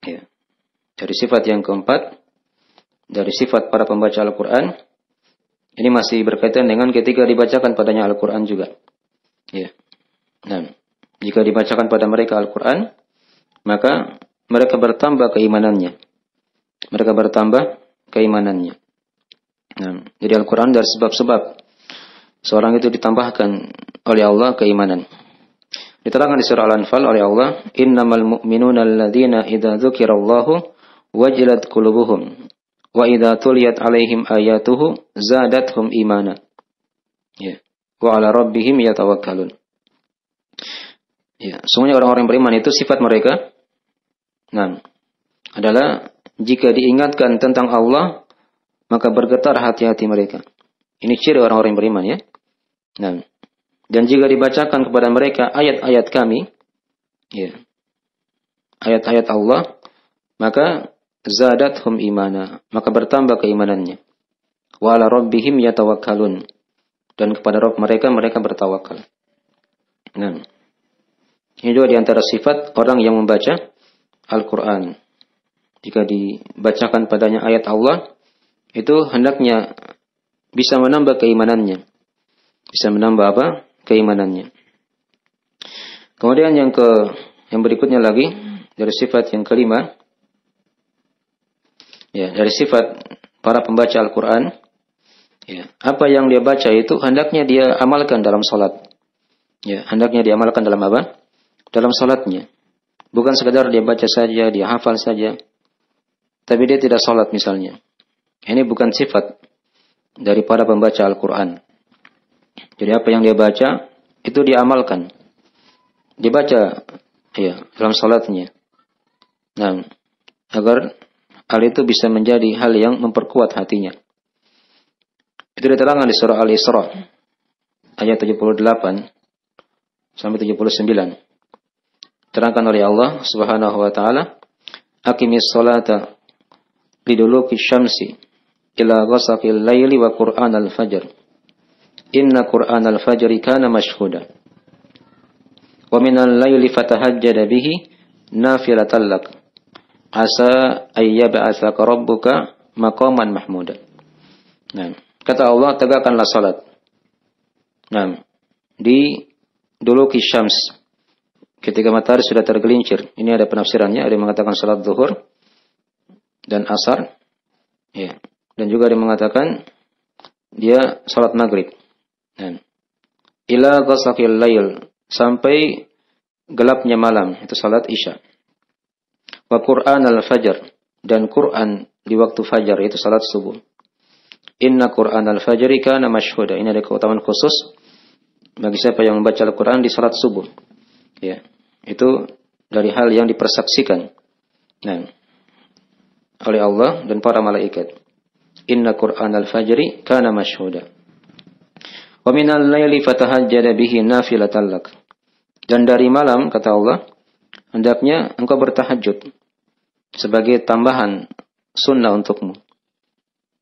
Ya. Dari sifat yang keempat, dari sifat para pembaca Al-Quran, ini masih berkaitan dengan ketika dibacakan padanya Al-Quran juga. Ya. Nah, jika dibacakan pada mereka Al-Quran, maka mereka bertambah keimanannya. Mereka bertambah keimanannya. Nah, jadi Al-Quran dari sebab-sebab seorang itu ditambahkan oleh Allah keimanan. Diterangkan di surah Al-Anfal oleh Allah, "Innamal mu'minuna alladzina idza dzukirallahu wajilat qulubuhum wa idza tuliyat 'alaihim ayatuhu zadatuhum imana." Ya, wa 'ala rabbihim yatawakkalun. Ya, sungguhnya orang-orang beriman itu sifat mereka adalah jika diingatkan tentang Allah maka bergetar hati-hati mereka. Ini ciri orang-orang yang beriman ya. Dan jika dibacakan kepada mereka ayat-ayat kami, ya, ayat-ayat Allah, maka zadathum imana, maka bertambah keimanannya. Wa 'ala rabbihim yatawakkalun, dan kepada Rabb mereka bertawakal. Nah, ini juga diantara sifat orang yang membaca Al-Quran. Jika dibacakan padanya ayat Allah, itu hendaknya bisa menambah keimanannya. Bisa menambah apa? Keimanannya. Kemudian yang berikutnya lagi dari sifat yang kelima, ya, dari sifat para pembaca Al-Qur'an, ya, apa yang dia baca itu hendaknya dia amalkan dalam salat. Ya, hendaknya dia amalkan dalam apa? Dalam salatnya. Bukan sekadar dia baca saja, dia hafal saja, tapi dia tidak salat misalnya. Ini bukan sifat daripada pembaca Al-Qur'an. Jadi apa yang dia baca itu dia amalkan. Dibaca ya dalam salatnya. Nah, agar hal itu bisa menjadi hal yang memperkuat hatinya. Itu diterangkan di surah Al-Isra ayat 78 sampai 79. Terangkan oleh Allah Subhanahu wa taala, "Aqimis sholata liduluki syamsi ila ghasaqil laili wa qur'anal fajr. Inna qur'anal fajri kana mashhuda. Wa minal laili fatahajjada bihi nafilatan lak. Asa ayyab'atsaka rabbuka maqaman mahmuda." Nah, kata Allah, tegakkanlah salat. Nah, di duluki syams, ketika matahari sudah tergelincir. Ini ada penafsirannya, ada yang mengatakan salat zuhur dan asar. Ya. Dan juga ada yang mengatakan dia salat maghrib. Nah, ila ghasaqil lail, sampai gelapnya malam, itu salat isya. Wa Qur'an al-fajr, dan Quran di waktu fajar, itu salat subuh. Inna Qur'an al-fajri kana mashhuda. Ini ada keutamaan khusus bagi siapa yang membaca Al-Quran di salat subuh. Ya, itu dari hal yang dipersaksikan, nah, oleh Allah dan para malaikat. Inna Qur'an al-fajri kana mashhuda. Wa minal laili fatahajjada bihi nafilatan lak. Dan dari malam, kata Allah, hendaknya engkau bertahajud sebagai tambahan sunnah untukmu.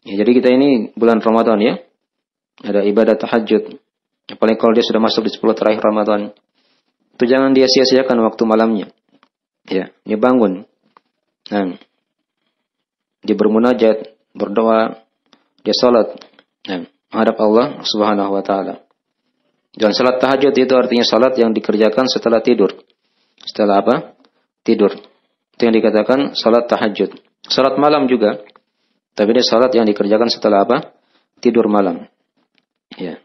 Ya, jadi kita ini bulan Ramadan ya, ada ibadah tahajud. Apalagi kalau dia sudah masuk di 10 terakhir Ramadan, itu jangan dia sia-siakan waktu malamnya. Ya, dia bangun. Nah, dia bermunajat, berdoa, dia salat. Nah, menghadap Allah Subhanahu wa taala. Dan salat tahajud itu artinya salat yang dikerjakan setelah tidur. Setelah apa? Tidur. Itu yang dikatakan salat tahajud. Salat malam juga, tapi dia salat yang dikerjakan setelah apa? Tidur malam. Ya.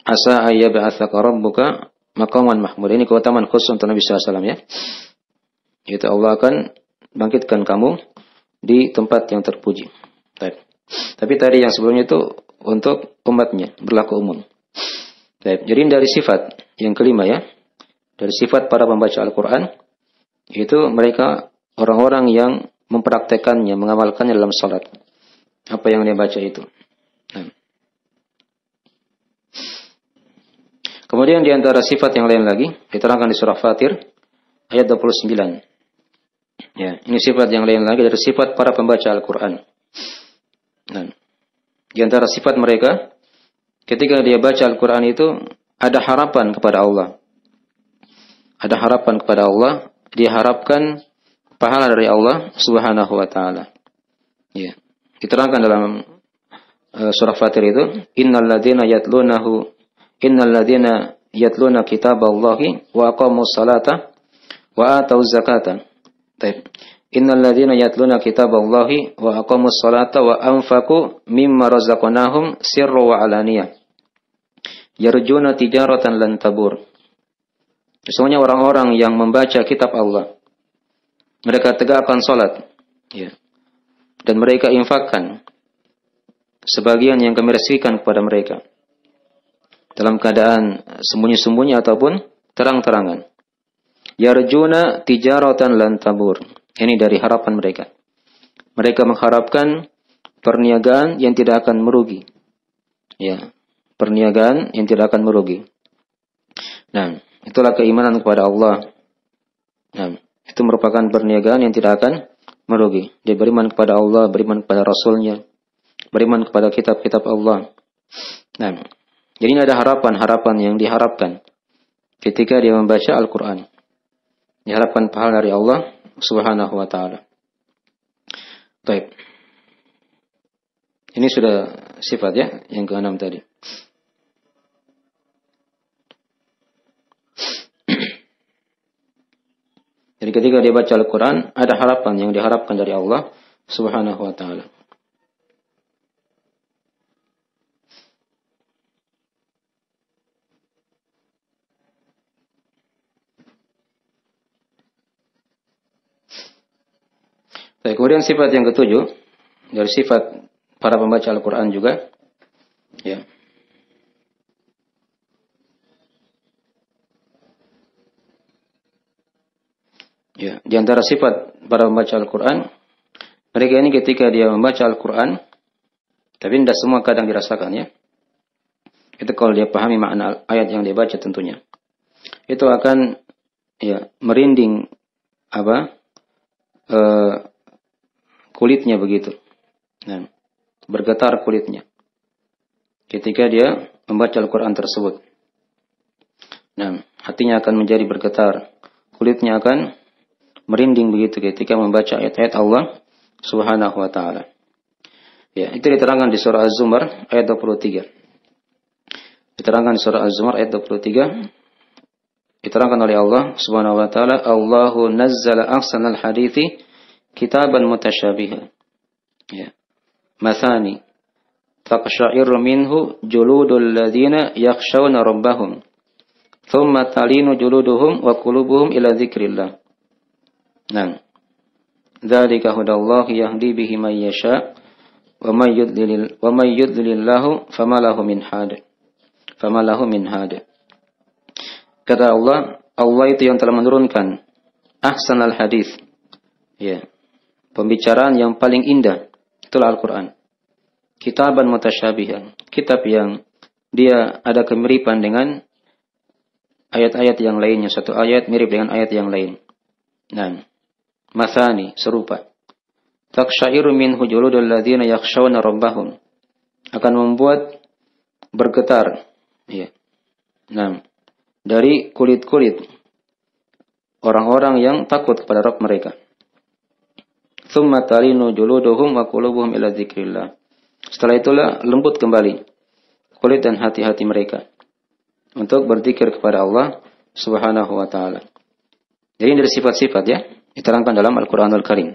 Asa ayyab'atsaka rabbuka maqaman mahmud. Ini keutamaan khusus untuk Nabi SAW ya. Itu Allah akan bangkitkan kamu di tempat yang terpuji. Tapi tadi yang sebelumnya itu untuk umatnya, berlaku umum. Jadi dari sifat yang kelima ya, dari sifat para pembaca Al-Quran, itu mereka orang-orang yang mempraktekannya, mengamalkannya dalam salat. Apa yang dia baca itu. Nah. Kemudian di antara sifat yang lain lagi, diterangkan di surah Fatir, ayat 29. Ya, ini sifat yang lain lagi dari sifat para pembaca Al-Quran. Nah, di antara sifat mereka, ketika dia baca Al-Quran itu, ada harapan kepada Allah. Ada harapan kepada Allah, diharapkan pahala dari Allah Subhanahu wa taala. Ya. Diterangkan dalam surah Fatir itu, innal ladzina yatluna kitaballahi wa aqamus salata wa atauz zakata. Baik. Innal ladzina yatluna kitaballahi wa aqamus salata wa anfaqu mimma razaqnahum sirran wa alaniyah. Yarjuna tijaratan lan tabur. Sesungguhnya orang-orang yang membaca kitab Allah, mereka tegakkan salat, ya. Dan mereka infakkan sebagian yang kami rezekikan kepada mereka, dalam keadaan sembunyi-sembunyi ataupun terang-terangan. Yarjuna tijaratan lan tabur. Ini dari harapan mereka. Mereka mengharapkan perniagaan yang tidak akan merugi. Ya, perniagaan yang tidak akan merugi. Nah, itulah keimanan kepada Allah. Nah, itu merupakan perniagaan yang tidak akan merugi. Dia beriman kepada Allah, beriman kepada Rasulnya, beriman kepada kitab-kitab Allah. Nah, jadi ini ada harapan-harapan yang diharapkan ketika dia membaca Al-Quran. Diharapkan pahala dari Allah Subhanahu wa ta'ala. Baik. Ini sudah sifat ya, yang ke-6 tadi. Jadi ketika dia baca Al-Quran, ada harapan yang diharapkan dari Allah Subhanahu wa ta'ala. Kemudian sifat yang ketujuh, dari sifat para pembaca Al-Quran juga, ya. Ya, di antara sifat para pembaca Al-Quran, mereka ini ketika dia membaca Al-Quran, tapi tidak semua kadang dirasakan ya. Itu kalau dia pahami makna ayat yang dia baca tentunya. Itu akan ya merinding kulitnya begitu. Nah, bergetar kulitnya ketika dia membaca Al-Quran tersebut. Nah, hatinya akan menjadi bergetar, kulitnya akan merinding begitu ketika membaca ayat-ayat Allah Subhanahu wa ta'ala. Ya, itu diterangkan di surah Az-Zumar ayat 23. Diterangkan di surah Az-Zumar ayat 23. Diterangkan oleh Allah Subhanahu wa ta'ala, Allahu nazzala ahsanal hadithi kitaban mutasyabiha. Ya. Mathani taqsha'iru minhu juludul ladzina yakhshawna rabbahum. Thumma talinu juluduhum wa qulubuhum ila dzikrillah. Nah, dzalika hudallahi yahdi bihi may yasha wa may yudlilillahu famalahu min had. Famalahu min had. Kata Allah, Allah itu yang telah menurunkan ahsanal hadis. Ya. Pembicaraan yang paling indah itulah Al-Qur'an. Kitaban mutasyabihan, kitab yang dia ada kemiripan dengan ayat-ayat yang lainnya, satu ayat mirip dengan ayat yang lain. Nah, mathani serupa. Taqsha'iru minhu juludul ladzina yakhshawna rabbahum. Akan membuat bergetar ya. Nah, dari kulit-kulit orang-orang yang takut kepada Rabb mereka. Tsumma talinu juluduhum wa qulubuhum ila dzikrillah. Setelah itulah lembut kembali kulit dan hati-hati mereka untuk berzikir kepada Allah Subhanahu wa ta'ala. Jadi dari sifat-sifat ya diterangkan dalam Al-Qur'anul Karim.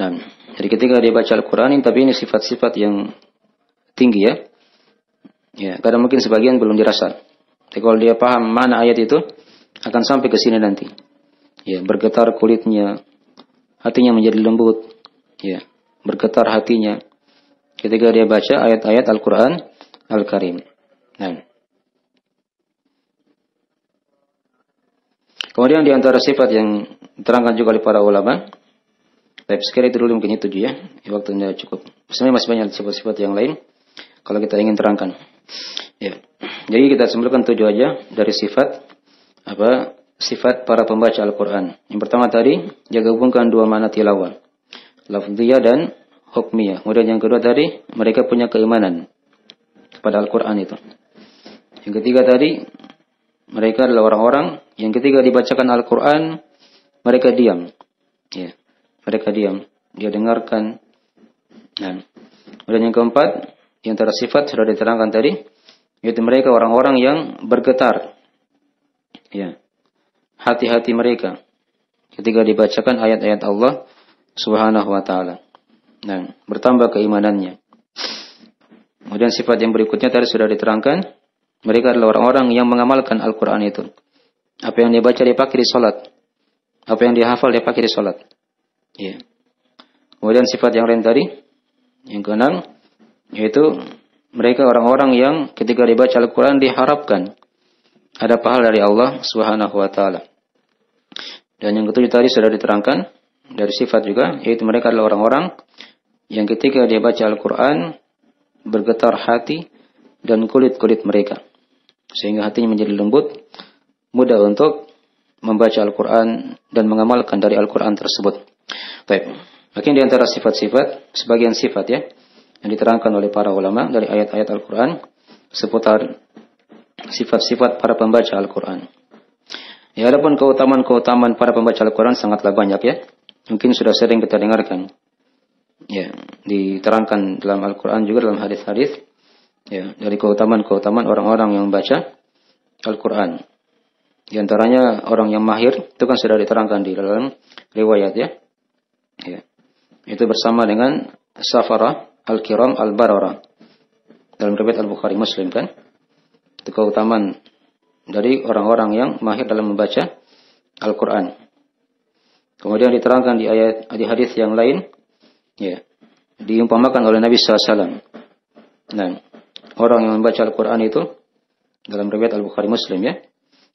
Dan jadi ketika dia baca Al-Qur'an tapi ini sifat-sifat yang tinggi ya. Ya, karena mungkin sebagian belum dirasa. Tapi kalau dia paham mana ayat itu akan sampai ke sini nanti. Ya, bergetar kulitnya, hatinya menjadi lembut, ya, bergetar hatinya ketika dia baca ayat-ayat Al-Qur'an Al-Karim. Nah. Kemudian di antara sifat yang diterangkan juga oleh para ulama, baik sekali itu dulu mungkin itu ya, waktunya cukup. Sebenarnya masih banyak sifat-sifat yang lain kalau kita ingin terangkan. Ya. Jadi kita simpulkan 7 aja dari sifat sifat para pembaca Al-Qur'an. Yang pertama tadi dia gabungkan dua makna tilawah, lafziyah dan hukmiyah. Kemudian yang kedua tadi mereka punya keimanan kepada Al-Qur'an itu. Yang ketiga tadi mereka adalah orang-orang yang ketika dibacakan Al-Quran, mereka diam. Ya, mereka diam. Dia dengarkan. Nah. Kemudian yang keempat, yang antara sifat sudah diterangkan tadi, yaitu mereka orang-orang yang bergetar. Ya. Hati-hati mereka ketika dibacakan ayat-ayat Allah Subhanahu wa ta'ala. Nah, bertambah keimanannya. Kemudian sifat yang berikutnya tadi sudah diterangkan. Mereka adalah orang-orang yang mengamalkan Al-Quran itu. Apa yang dia baca dia pakai di salat. Apa yang dia hafal dia pakai di salat. Ya. Kemudian sifat yang lain tadi, yang keenam, yaitu mereka orang-orang yang ketika dibaca Al-Quran diharapkan ada pahala dari Allah Subhanahu wa ta'ala. Dan yang ketujuh tadi sudah diterangkan dari sifat juga, yaitu mereka adalah orang-orang yang ketika dia baca Al-Quran bergetar hati dan kulit-kulit mereka. Sehingga hatinya menjadi lembut, mudah untuk membaca Al-Quran dan mengamalkan dari Al-Quran tersebut. Baik. Mungkin di antara sifat-sifat, sebagian sifat ya, yang diterangkan oleh para ulama dari ayat-ayat Al-Quran, seputar sifat-sifat para pembaca Al-Quran. Ya, adapun keutamaan-keutamaan para pembaca Al-Quran sangatlah banyak ya. Mungkin sudah sering kita dengarkan. Ya, diterangkan dalam Al-Quran juga dalam hadis-hadis. Ya, dari keutamaan-keutamaan orang-orang yang membaca Al-Quran. Di antaranya orang yang mahir, itu kan sudah diterangkan di dalam riwayat ya. Ya. Itu bersama dengan Safarah Al-Kiram Al-Barara. Dalam riwayat Al-Bukhari Muslim kan. Itu keutamaan dari orang-orang yang mahir dalam membaca Al-Quran. Kemudian diterangkan di hadis yang lain, ya, diumpamakan oleh Nabi SAW. Nah, orang yang membaca Al-Quran itu dalam riwayat Al-Bukhari Muslim ya,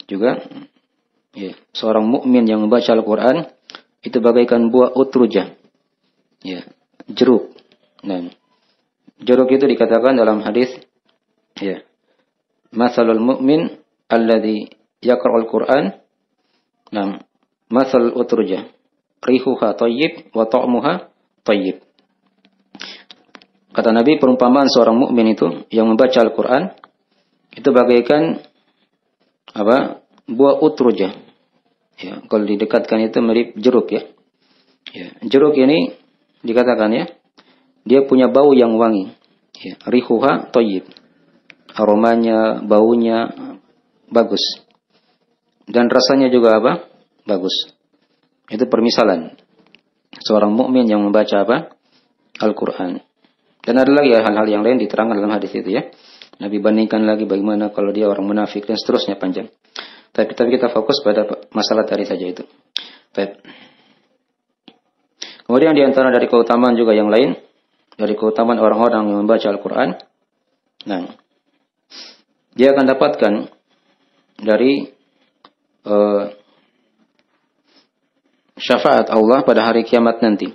juga ya, seorang mukmin yang membaca Al-Quran itu bagaikan buah utrujah, ya, jeruk. Nah, jeruk itu dikatakan dalam hadis, ya, mathalul mu'min alladhi yaqra'ul Qur'an, nah, mathal utrujah, rihuha thayyib wa ta'muha thayyib. Kata Nabi, perumpamaan seorang mukmin itu yang membaca Al-Quran itu bagaikan apa? Buah utrujah. Ya, kalau didekatkan itu mirip jeruk ya. Ya, jeruk ini dikatakan ya, dia punya bau yang wangi. Ya, rihuha thayyib. Aromanya, baunya bagus. Dan rasanya juga apa? Bagus. Itu permisalan seorang mukmin yang membaca apa? Al-Quran. Dan ada lagi hal-hal yang lain diterangkan dalam hadis itu ya. Nabi bandingkan lagi bagaimana kalau dia orang munafik dan seterusnya panjang. Tapi kita fokus pada masalah tadi saja itu. Baik. Kemudian di antara dari keutamaan juga yang lain, dari keutamaan orang-orang yang membaca Al-Quran, nah, dia akan dapatkan dari syafaat Allah pada hari kiamat nanti.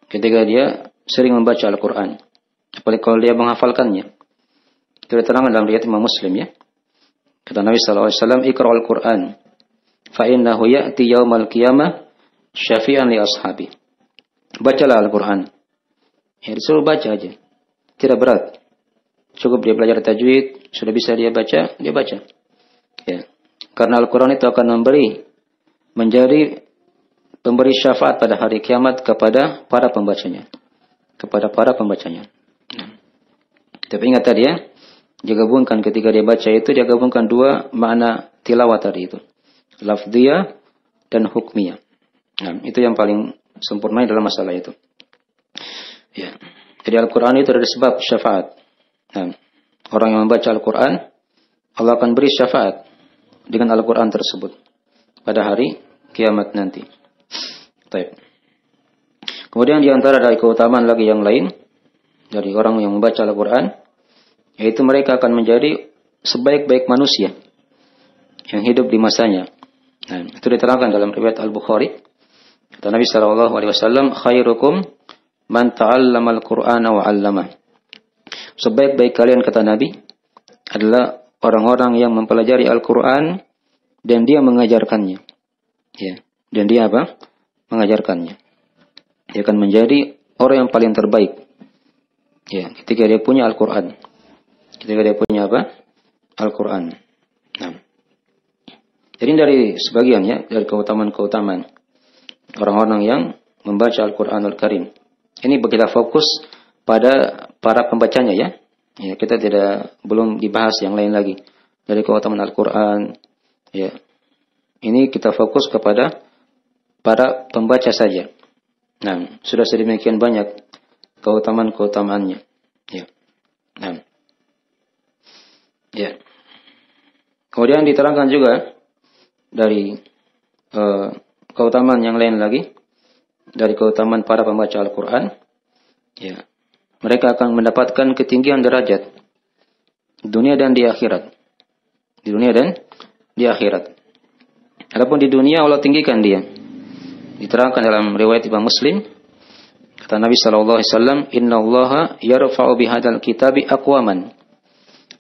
Ketika dia sering membaca Al-Quran. Apalagi kalau dia menghafalkannya. Itu diterangkan dalam riwayat Imam Muslim ya. Kata Nabi SAW, Iqra'ul Quran. Fa'innahu ya'ti yawmal qiyamah syafi'an li ashabi. Bacalah Al-Quran. Ya, disuruh baca aja. Tidak berat. Cukup dia belajar tajwid, sudah bisa dia baca, dia baca. Ya. Karena Al-Quran itu akan menjadi pemberi syafaat pada hari kiamat kepada para pembacanya. Kepada para pembacanya. Tapi ingat tadi ya, dia gabungkan ketika dia baca itu, dia gabungkan dua makna tilawat tadi itu. Lafdiyah dan hukmiyah. Nah, itu yang paling sempurna dalam masalah itu. Ya. Jadi Al-Quran itu ada sebab syafaat. Nah, orang yang membaca Al-Quran, Allah akan beri syafaat dengan Al-Quran tersebut pada hari kiamat nanti. Baik. Kemudian di antara dari keutamaan lagi yang lain dari orang yang membaca Al-Quran, yaitu mereka akan menjadi sebaik-baik manusia yang hidup di masanya. Nah, itu diterangkan dalam riwayat Al-Bukhari. Kata Nabi SAW, khairukum man ta'allama al-Qur'ana wa 'allamah. Sebaik-baik kalian, kata Nabi, adalah orang-orang yang mempelajari Al-Quran dan dia mengajarkannya. Ya, dan dia apa? Mengajarkannya. Dia akan menjadi orang yang paling terbaik. Ya, ketika dia punya Al-Quran. Ketika dia punya apa? Al-Quran. Nah. Jadi dari sebagian ya, dari keutamaan-keutamaan orang-orang yang membaca Al-Quranul Karim. Ini kita fokus pada para pembacanya ya. Ya, kita belum dibahas yang lain lagi. Dari keutamaan Al-Quran. Ya. Ini kita fokus kepada para pembaca saja. Nah, sudah sedemikian banyak keutamaan-keutamaannya. Ya. Nah. Ya. Kemudian diterangkan juga dari keutamaan yang lain lagi. Dari keutamaan para pembaca Al-Quran. Ya. Mereka akan mendapatkan ketinggian derajat. Di dunia dan di akhirat. Di dunia dan di akhirat. Adapun di dunia Allah tinggikan dia. Diterangkan dalam riwayat Imam Muslim. Kata Nabi SAW, Inna allaha yarfa'u bihadal kitabi aqwaman.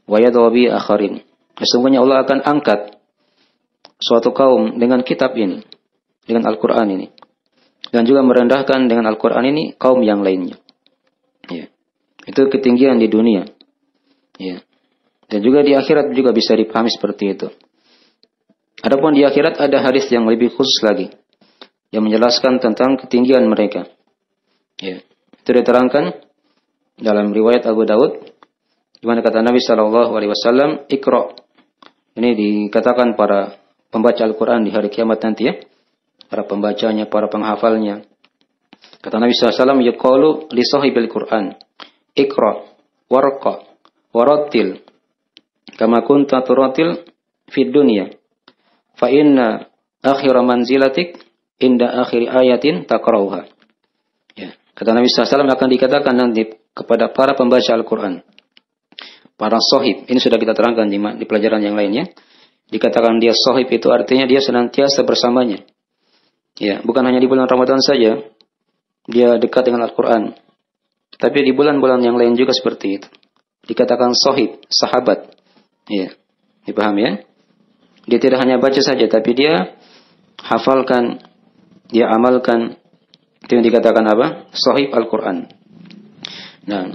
Wa yadwa bi akharin. Sesungguhnya Allah akan angkat suatu kaum dengan kitab ini. Dengan Al-Quran ini. Dan juga merendahkan dengan Al-Quran ini kaum yang lainnya. Ya. Itu ketinggian di dunia. Ya. Dan juga di akhirat juga bisa dipahami seperti itu. Adapun di akhirat ada hadis yang lebih khusus lagi. Yang menjelaskan tentang ketinggian mereka. Ya. Itu diterangkan dalam riwayat Abu Daud. Di mana kata Nabi SAW, Iqra. Ini dikatakan para pembaca Al-Quran di hari kiamat nanti ya. Para pembacanya, para penghafalnya. Kata Nabi SAW, yuqalu li sahibil Quran, Iqra, warqa, warattil, kama kunta turatil fid dunya. Fa inna akhira manzilatik inda akhiri ayatin taqra'uha. Ya. Kata Nabi SAW akan dikatakan nanti kepada para pembaca Al-Quran. Para sahib, ini sudah kita terangkan di pelajaran yang lainnya. Dikatakan dia sahib itu artinya dia senantiasa bersamanya. Ya, bukan hanya di bulan Ramadan saja dia dekat dengan Al-Quran. Tapi di bulan-bulan yang lain juga seperti itu. Dikatakan sahib, sahabat. Ya, dipahami ya? Dia tidak hanya baca saja, tapi dia hafalkan, dia amalkan. Itu yang dikatakan apa? Sahib Al-Quran. Nah,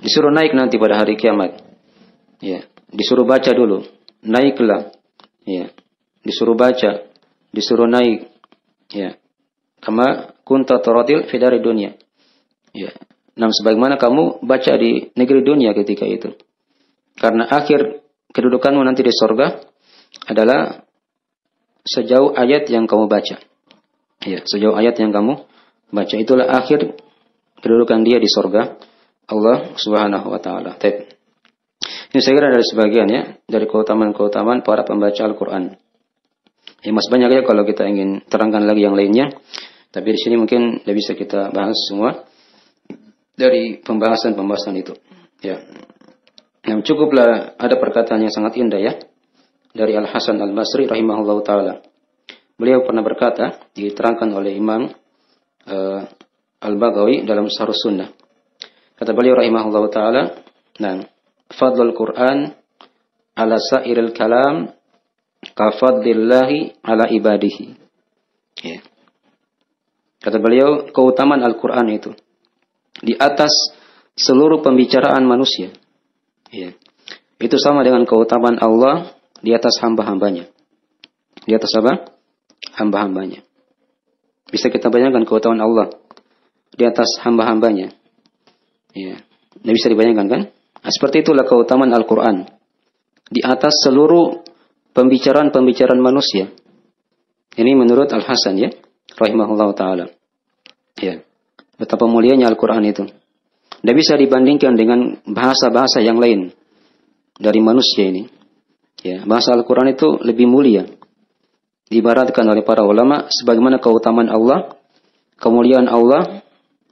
disuruh naik nanti pada hari kiamat. Ya, disuruh baca dulu. Naiklah. Ya, disuruh baca, disuruh naik. Ya, kama kunta turatil fi dari dunia. Ya, nah sebagaimana kamu baca di negeri dunia ketika itu. Karena akhir kedudukanmu nanti di sorga adalah sejauh ayat yang kamu baca. Ya, sejauh ayat yang kamu baca. Itulah akhir kedudukan dia di sorga Allah Subhanahu wa Ta'ala. Ini saya kira dari sebagian ya, dari keutamaan-keutamaan para pembaca Al-Quran. Ya, mas banyak ya kalau kita ingin terangkan lagi yang lainnya. Tapi di sini mungkin tidak bisa kita bahas semua dari pembahasan-pembahasan itu. Ya. Nah, cukuplah ada perkataan yang sangat indah ya dari Al-Hasan Al-Basri rahimahullah ta'ala. Beliau pernah berkata, diterangkan oleh Imam Al-Baghawi dalam Sharh Sunnah. Kata beliau rahimahullah ta'ala, nah, fadlul Quran ala sa'iril kalam kafadlillahi ala ibadihi. Ya. Kata beliau, keutamaan Al-Quran itu di atas seluruh pembicaraan manusia. Ya. Itu sama dengan keutamaan Allah di atas hamba-hambanya. Di atas apa? Hamba-hambanya. Bisa kita bayangkan keutamaan Allah di atas hamba-hambanya. Ya. Tidak bisa dibayangkan kan? Nah, seperti itulah keutamaan Al-Quran di atas seluruh pembicaraan-pembicaraan manusia. Ini menurut Al-Hasan ya, rahimahullah ta'ala. Ya. Betapa mulianya Al-Quran itu. Tidak bisa dibandingkan dengan bahasa-bahasa yang lain dari manusia ini. Ya, bahasa Al-Quran itu lebih mulia. Diibaratkan oleh para ulama sebagaimana keutamaan Allah, kemuliaan Allah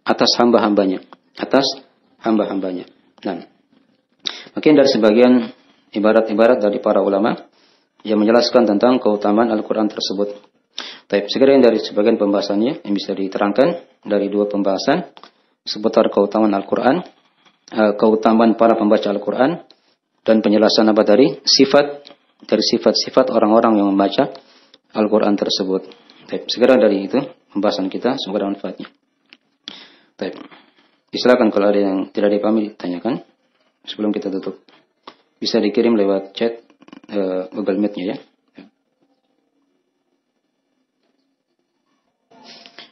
atas hamba-hambanya. Atas hamba-hambanya. Nah, mungkin dari sebagian ibarat-ibarat dari para ulama yang menjelaskan tentang keutamaan Al-Quran tersebut. Tapi segera dari sebagian pembahasannya yang bisa diterangkan dari dua pembahasan seputar keutamaan Al-Quran, keutamaan para pembaca Al-Quran, dan penjelasan apa dari sifat-sifat orang-orang yang membaca Al-Quran tersebut. Tapi segera dari itu pembahasan kita, semoga ada manfaatnya. Tapi silakan kalau ada yang tidak dipahami ditanyakan sebelum kita tutup. Bisa dikirim lewat chat Google Meet-nya ya.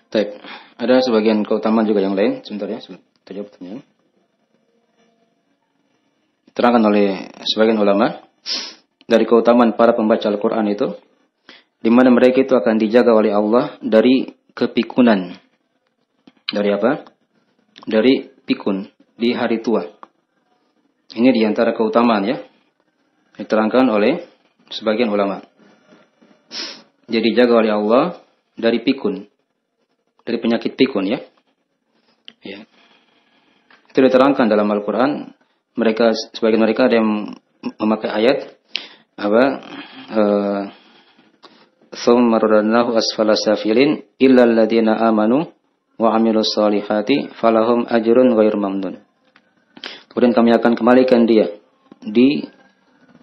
Baik, ada sebagian keutamaan juga yang lain. Sebentar ya, kita jawab pertanyaan. Terangkan oleh sebagian ulama dari keutamaan para pembaca Al-Quran itu, di mana mereka itu akan dijaga oleh Allah dari kepikunan. Dari apa? Dari pikun di hari tua. Ini diantara keutamaan ya, diterangkan oleh sebagian ulama. Jadi dijaga oleh Allah dari pikun, dari penyakit pikun ya. Ya. Itu diterangkan dalam Al-Quran. Sebagian mereka ada yang memakai ayat apa? Tsumma radadnahu asfala safilin illa alladziina aamanu wa 'amilus shalihati falahum ajrun ghairu mamnun. Kemudian kami akan kembalikan dia di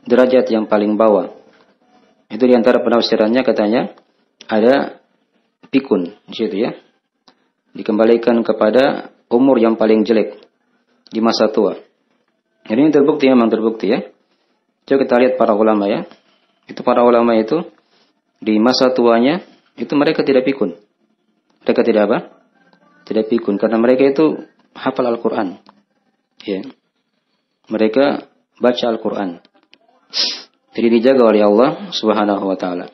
derajat yang paling bawah. Itu diantara penafsirannya katanya ada pikun di situ ya. Dikembalikan kepada umur yang paling jelek di masa tua. Jadi ini terbukti, memang terbukti ya. Coba kita lihat para ulama ya. Itu para ulama itu di masa tuanya itu mereka tidak pikun. Mereka tidak apa? Tidak pikun karena mereka itu hafal Al-Quran. Ya. Mereka baca Al-Quran. Jadi dijaga oleh Allah Subhanahu wa ta'ala.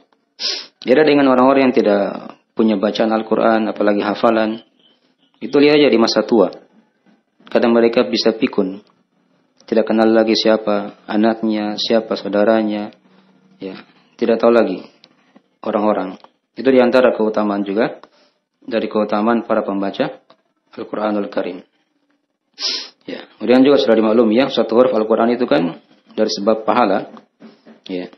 Beda dengan orang-orang yang tidak punya bacaan Al-Quran, apalagi hafalan. Itu lihat aja di masa tua. Kadang mereka bisa pikun. Tidak kenal lagi siapa anaknya, siapa saudaranya. Ya, tidak tahu lagi orang-orang. Itu diantara keutamaan juga. Dari keutamaan para pembaca Al-Quranul Karim. Ya, kemudian juga sudah dimaklumi ya, satu huruf Al-Quran itu kan dari sebab pahala. Ya.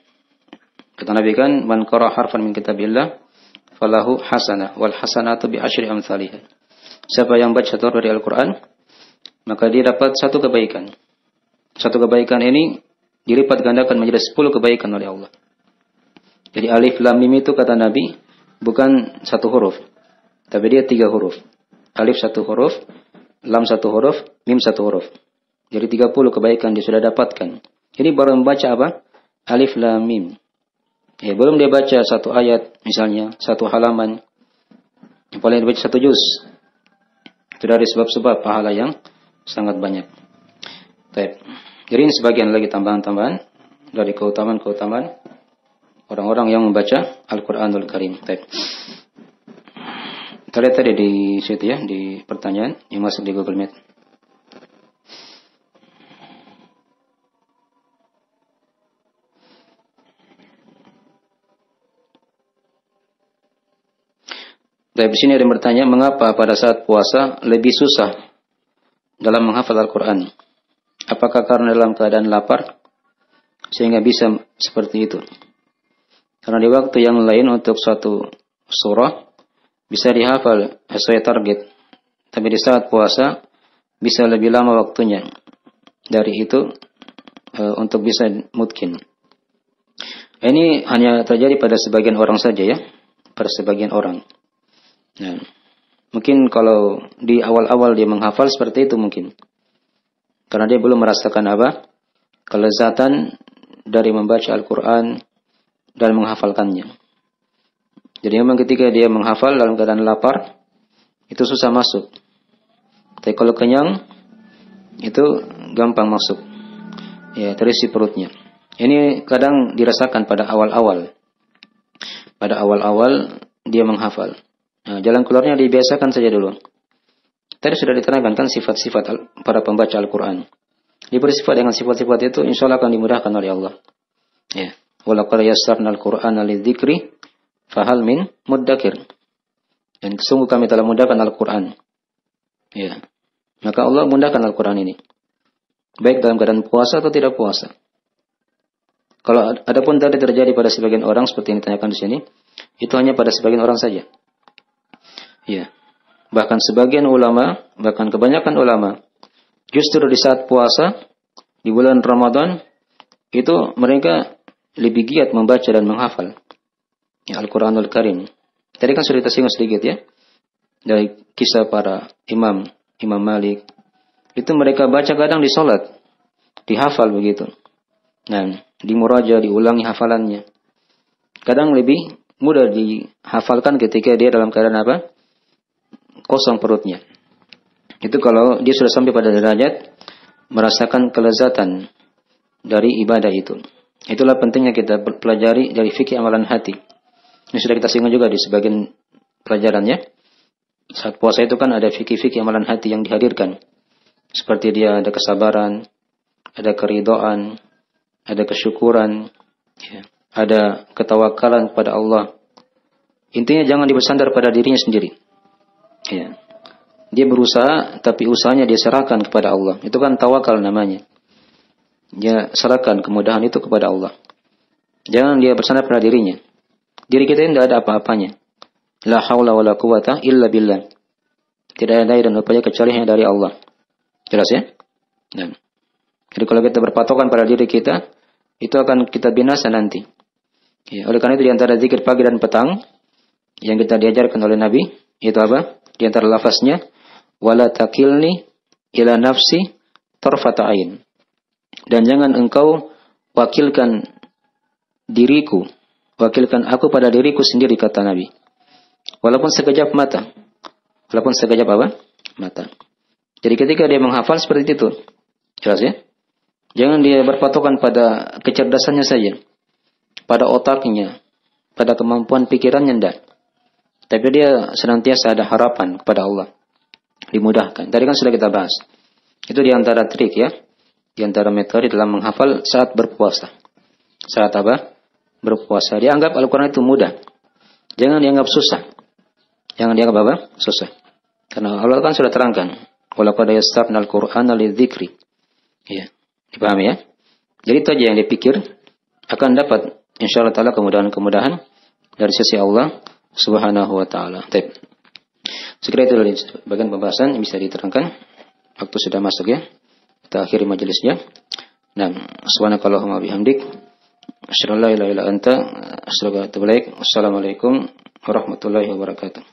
Kata Nabi kan, man qara harfan min kitabillah falahu hasanah wal hasanatu bi asyri amsalihah. Siapa yang baca satu huruf dari Al-Quran, maka dia dapat satu kebaikan. Satu kebaikan ini dilipat gandakan menjadi 10 kebaikan oleh Allah. Jadi alif lam mim itu kata Nabi bukan satu huruf, tapi dia 3 huruf. Alif 1 huruf, lam 1 huruf, mim 1 huruf. Jadi 30 kebaikan dia sudah dapatkan. Jadi baru membaca apa? Alif lam mim. Ya, belum dia baca satu ayat misalnya, satu halaman. Yang paling dibaca 1 juz. Itu dari sebab-sebab pahala yang sangat banyak. Baik. Jadi ini sebagian lagi tambahan-tambahan dari keutamaan-keutamaan orang-orang yang membaca Al-Quranul Karim. Baik. Kita lihat tadi di situ ya, di pertanyaan yang masuk di Google Meet. Di sini ada yang bertanya, mengapa pada saat puasa lebih susah dalam menghafal Al-Quran? Apakah karena dalam keadaan lapar sehingga bisa seperti itu? Karena di waktu yang lain untuk suatu surah bisa dihafal sesuai target, tapi di saat puasa bisa lebih lama waktunya. Dari itu untuk bisa mungkin. Ini hanya terjadi pada sebagian orang saja ya, pada sebagian orang. Nah, mungkin kalau di awal-awal dia menghafal seperti itu mungkin. Karena dia belum merasakan apa? Kelezatan dari membaca Al-Quran dan menghafalkannya. Jadi memang ketika dia menghafal dalam keadaan lapar, itu susah masuk. Tapi kalau kenyang, itu gampang masuk. Ya, terisi perutnya. Ini kadang dirasakan pada awal-awal. Pada awal-awal dia menghafal. Nah, jalan keluarnya dibiasakan saja dulu. Tadi sudah diterangkan kan sifat-sifat para pembaca Al-Quran. Diberi sifat dengan sifat-sifat itu, insya Allah akan dimudahkan oleh Allah. Ya. Walaqad yassarna al-Qur'ana lidzikri fahal min muddakir. Dan sungguh kami telah mudahkan Al-Quran. Ya. Maka Allah mudahkan Al-Quran ini. Baik dalam keadaan puasa atau tidak puasa. Kalau adapun tadi terjadi pada sebagian orang seperti yang ditanyakan di sini, itu hanya pada sebagian orang saja. Ya. Bahkan sebagian ulama, bahkan kebanyakan ulama, justru di saat puasa, di bulan Ramadan, itu mereka lebih giat membaca dan menghafal ya, Al-Quranul Karim. Tadi kan sudah kita singgung sedikit ya, dari kisah para imam, Imam Malik. Itu mereka baca kadang di sholat, dihafal begitu. Nah, di muraja, diulangi hafalannya. Kadang lebih mudah dihafalkan ketika dia dalam keadaan apa? Kosong perutnya. Itu kalau dia sudah sampai pada derajat merasakan kelezatan dari ibadah itu. Itulah pentingnya kita pelajari dari fikih amalan hati. Ini sudah kita singgung juga di sebagian pelajarannya. Saat puasa itu kan ada fikih-fikih amalan hati yang dihadirkan. Seperti dia ada kesabaran, ada keridhaan, ada kesyukuran, ya, ada ketawakalan kepada Allah. Intinya jangan bersandar pada dirinya sendiri. Ya. Dia berusaha, tapi usahanya dia serahkan kepada Allah. Itu kan tawakal namanya. Dia serahkan kemudahan itu kepada Allah. Jangan dia bersandar pada dirinya. Diri kita ini tidak ada apa-apanya. La haula wa la quwata illa billah. Tidak ada daya dan upaya kecuali hanya dari Allah. Jelas ya? Dan jadi kalau kita berpatokan pada diri kita, itu akan kita binasa nanti. Ya, oleh karena itu di antara zikir pagi dan petang yang kita diajarkan oleh Nabi, itu apa? Di antara lafaznya, wala takilni ila nafsi tarfata ain. Dan jangan engkau wakilkan diriku, wakilkan aku pada diriku sendiri, kata Nabi. Walaupun sekejap mata. Walaupun sekejap apa? Mata. Jadi ketika dia menghafal seperti itu. Jelas ya? Jangan dia berpatokan pada kecerdasannya saja. Pada otaknya. pada kemampuan pikirannya, tidak. Tapi dia senantiasa ada harapan kepada Allah. Dimudahkan. Tadi kan sudah kita bahas. Itu diantara trik ya. Diantara metode dalam menghafal saat berpuasa. Saat apa? Berpuasa. Dianggap Al-Quran itu mudah. Jangan dianggap susah. Jangan dianggap apa? Susah. Karena Allah kan sudah terangkan. Walaqad yassarna al-Qur'ana lidzikri. Ya. Dipahami ya? Jadi itu aja yang dipikir akan dapat insyaallah taala kemudahan-kemudahan dari sisi Allah Subhanahu wa taala. Baik. Sekira itu dari bagian pembahasan yang bisa diterangkan. Waktu sudah masuk ya. Kita akhiri majelisnya. Nah, subhanakallahumma bihamdik asyhadu an la ilaha illa anta astaghfiruka wa atubu ilaik. Wassalamualaikum warahmatullahi wabarakatuh.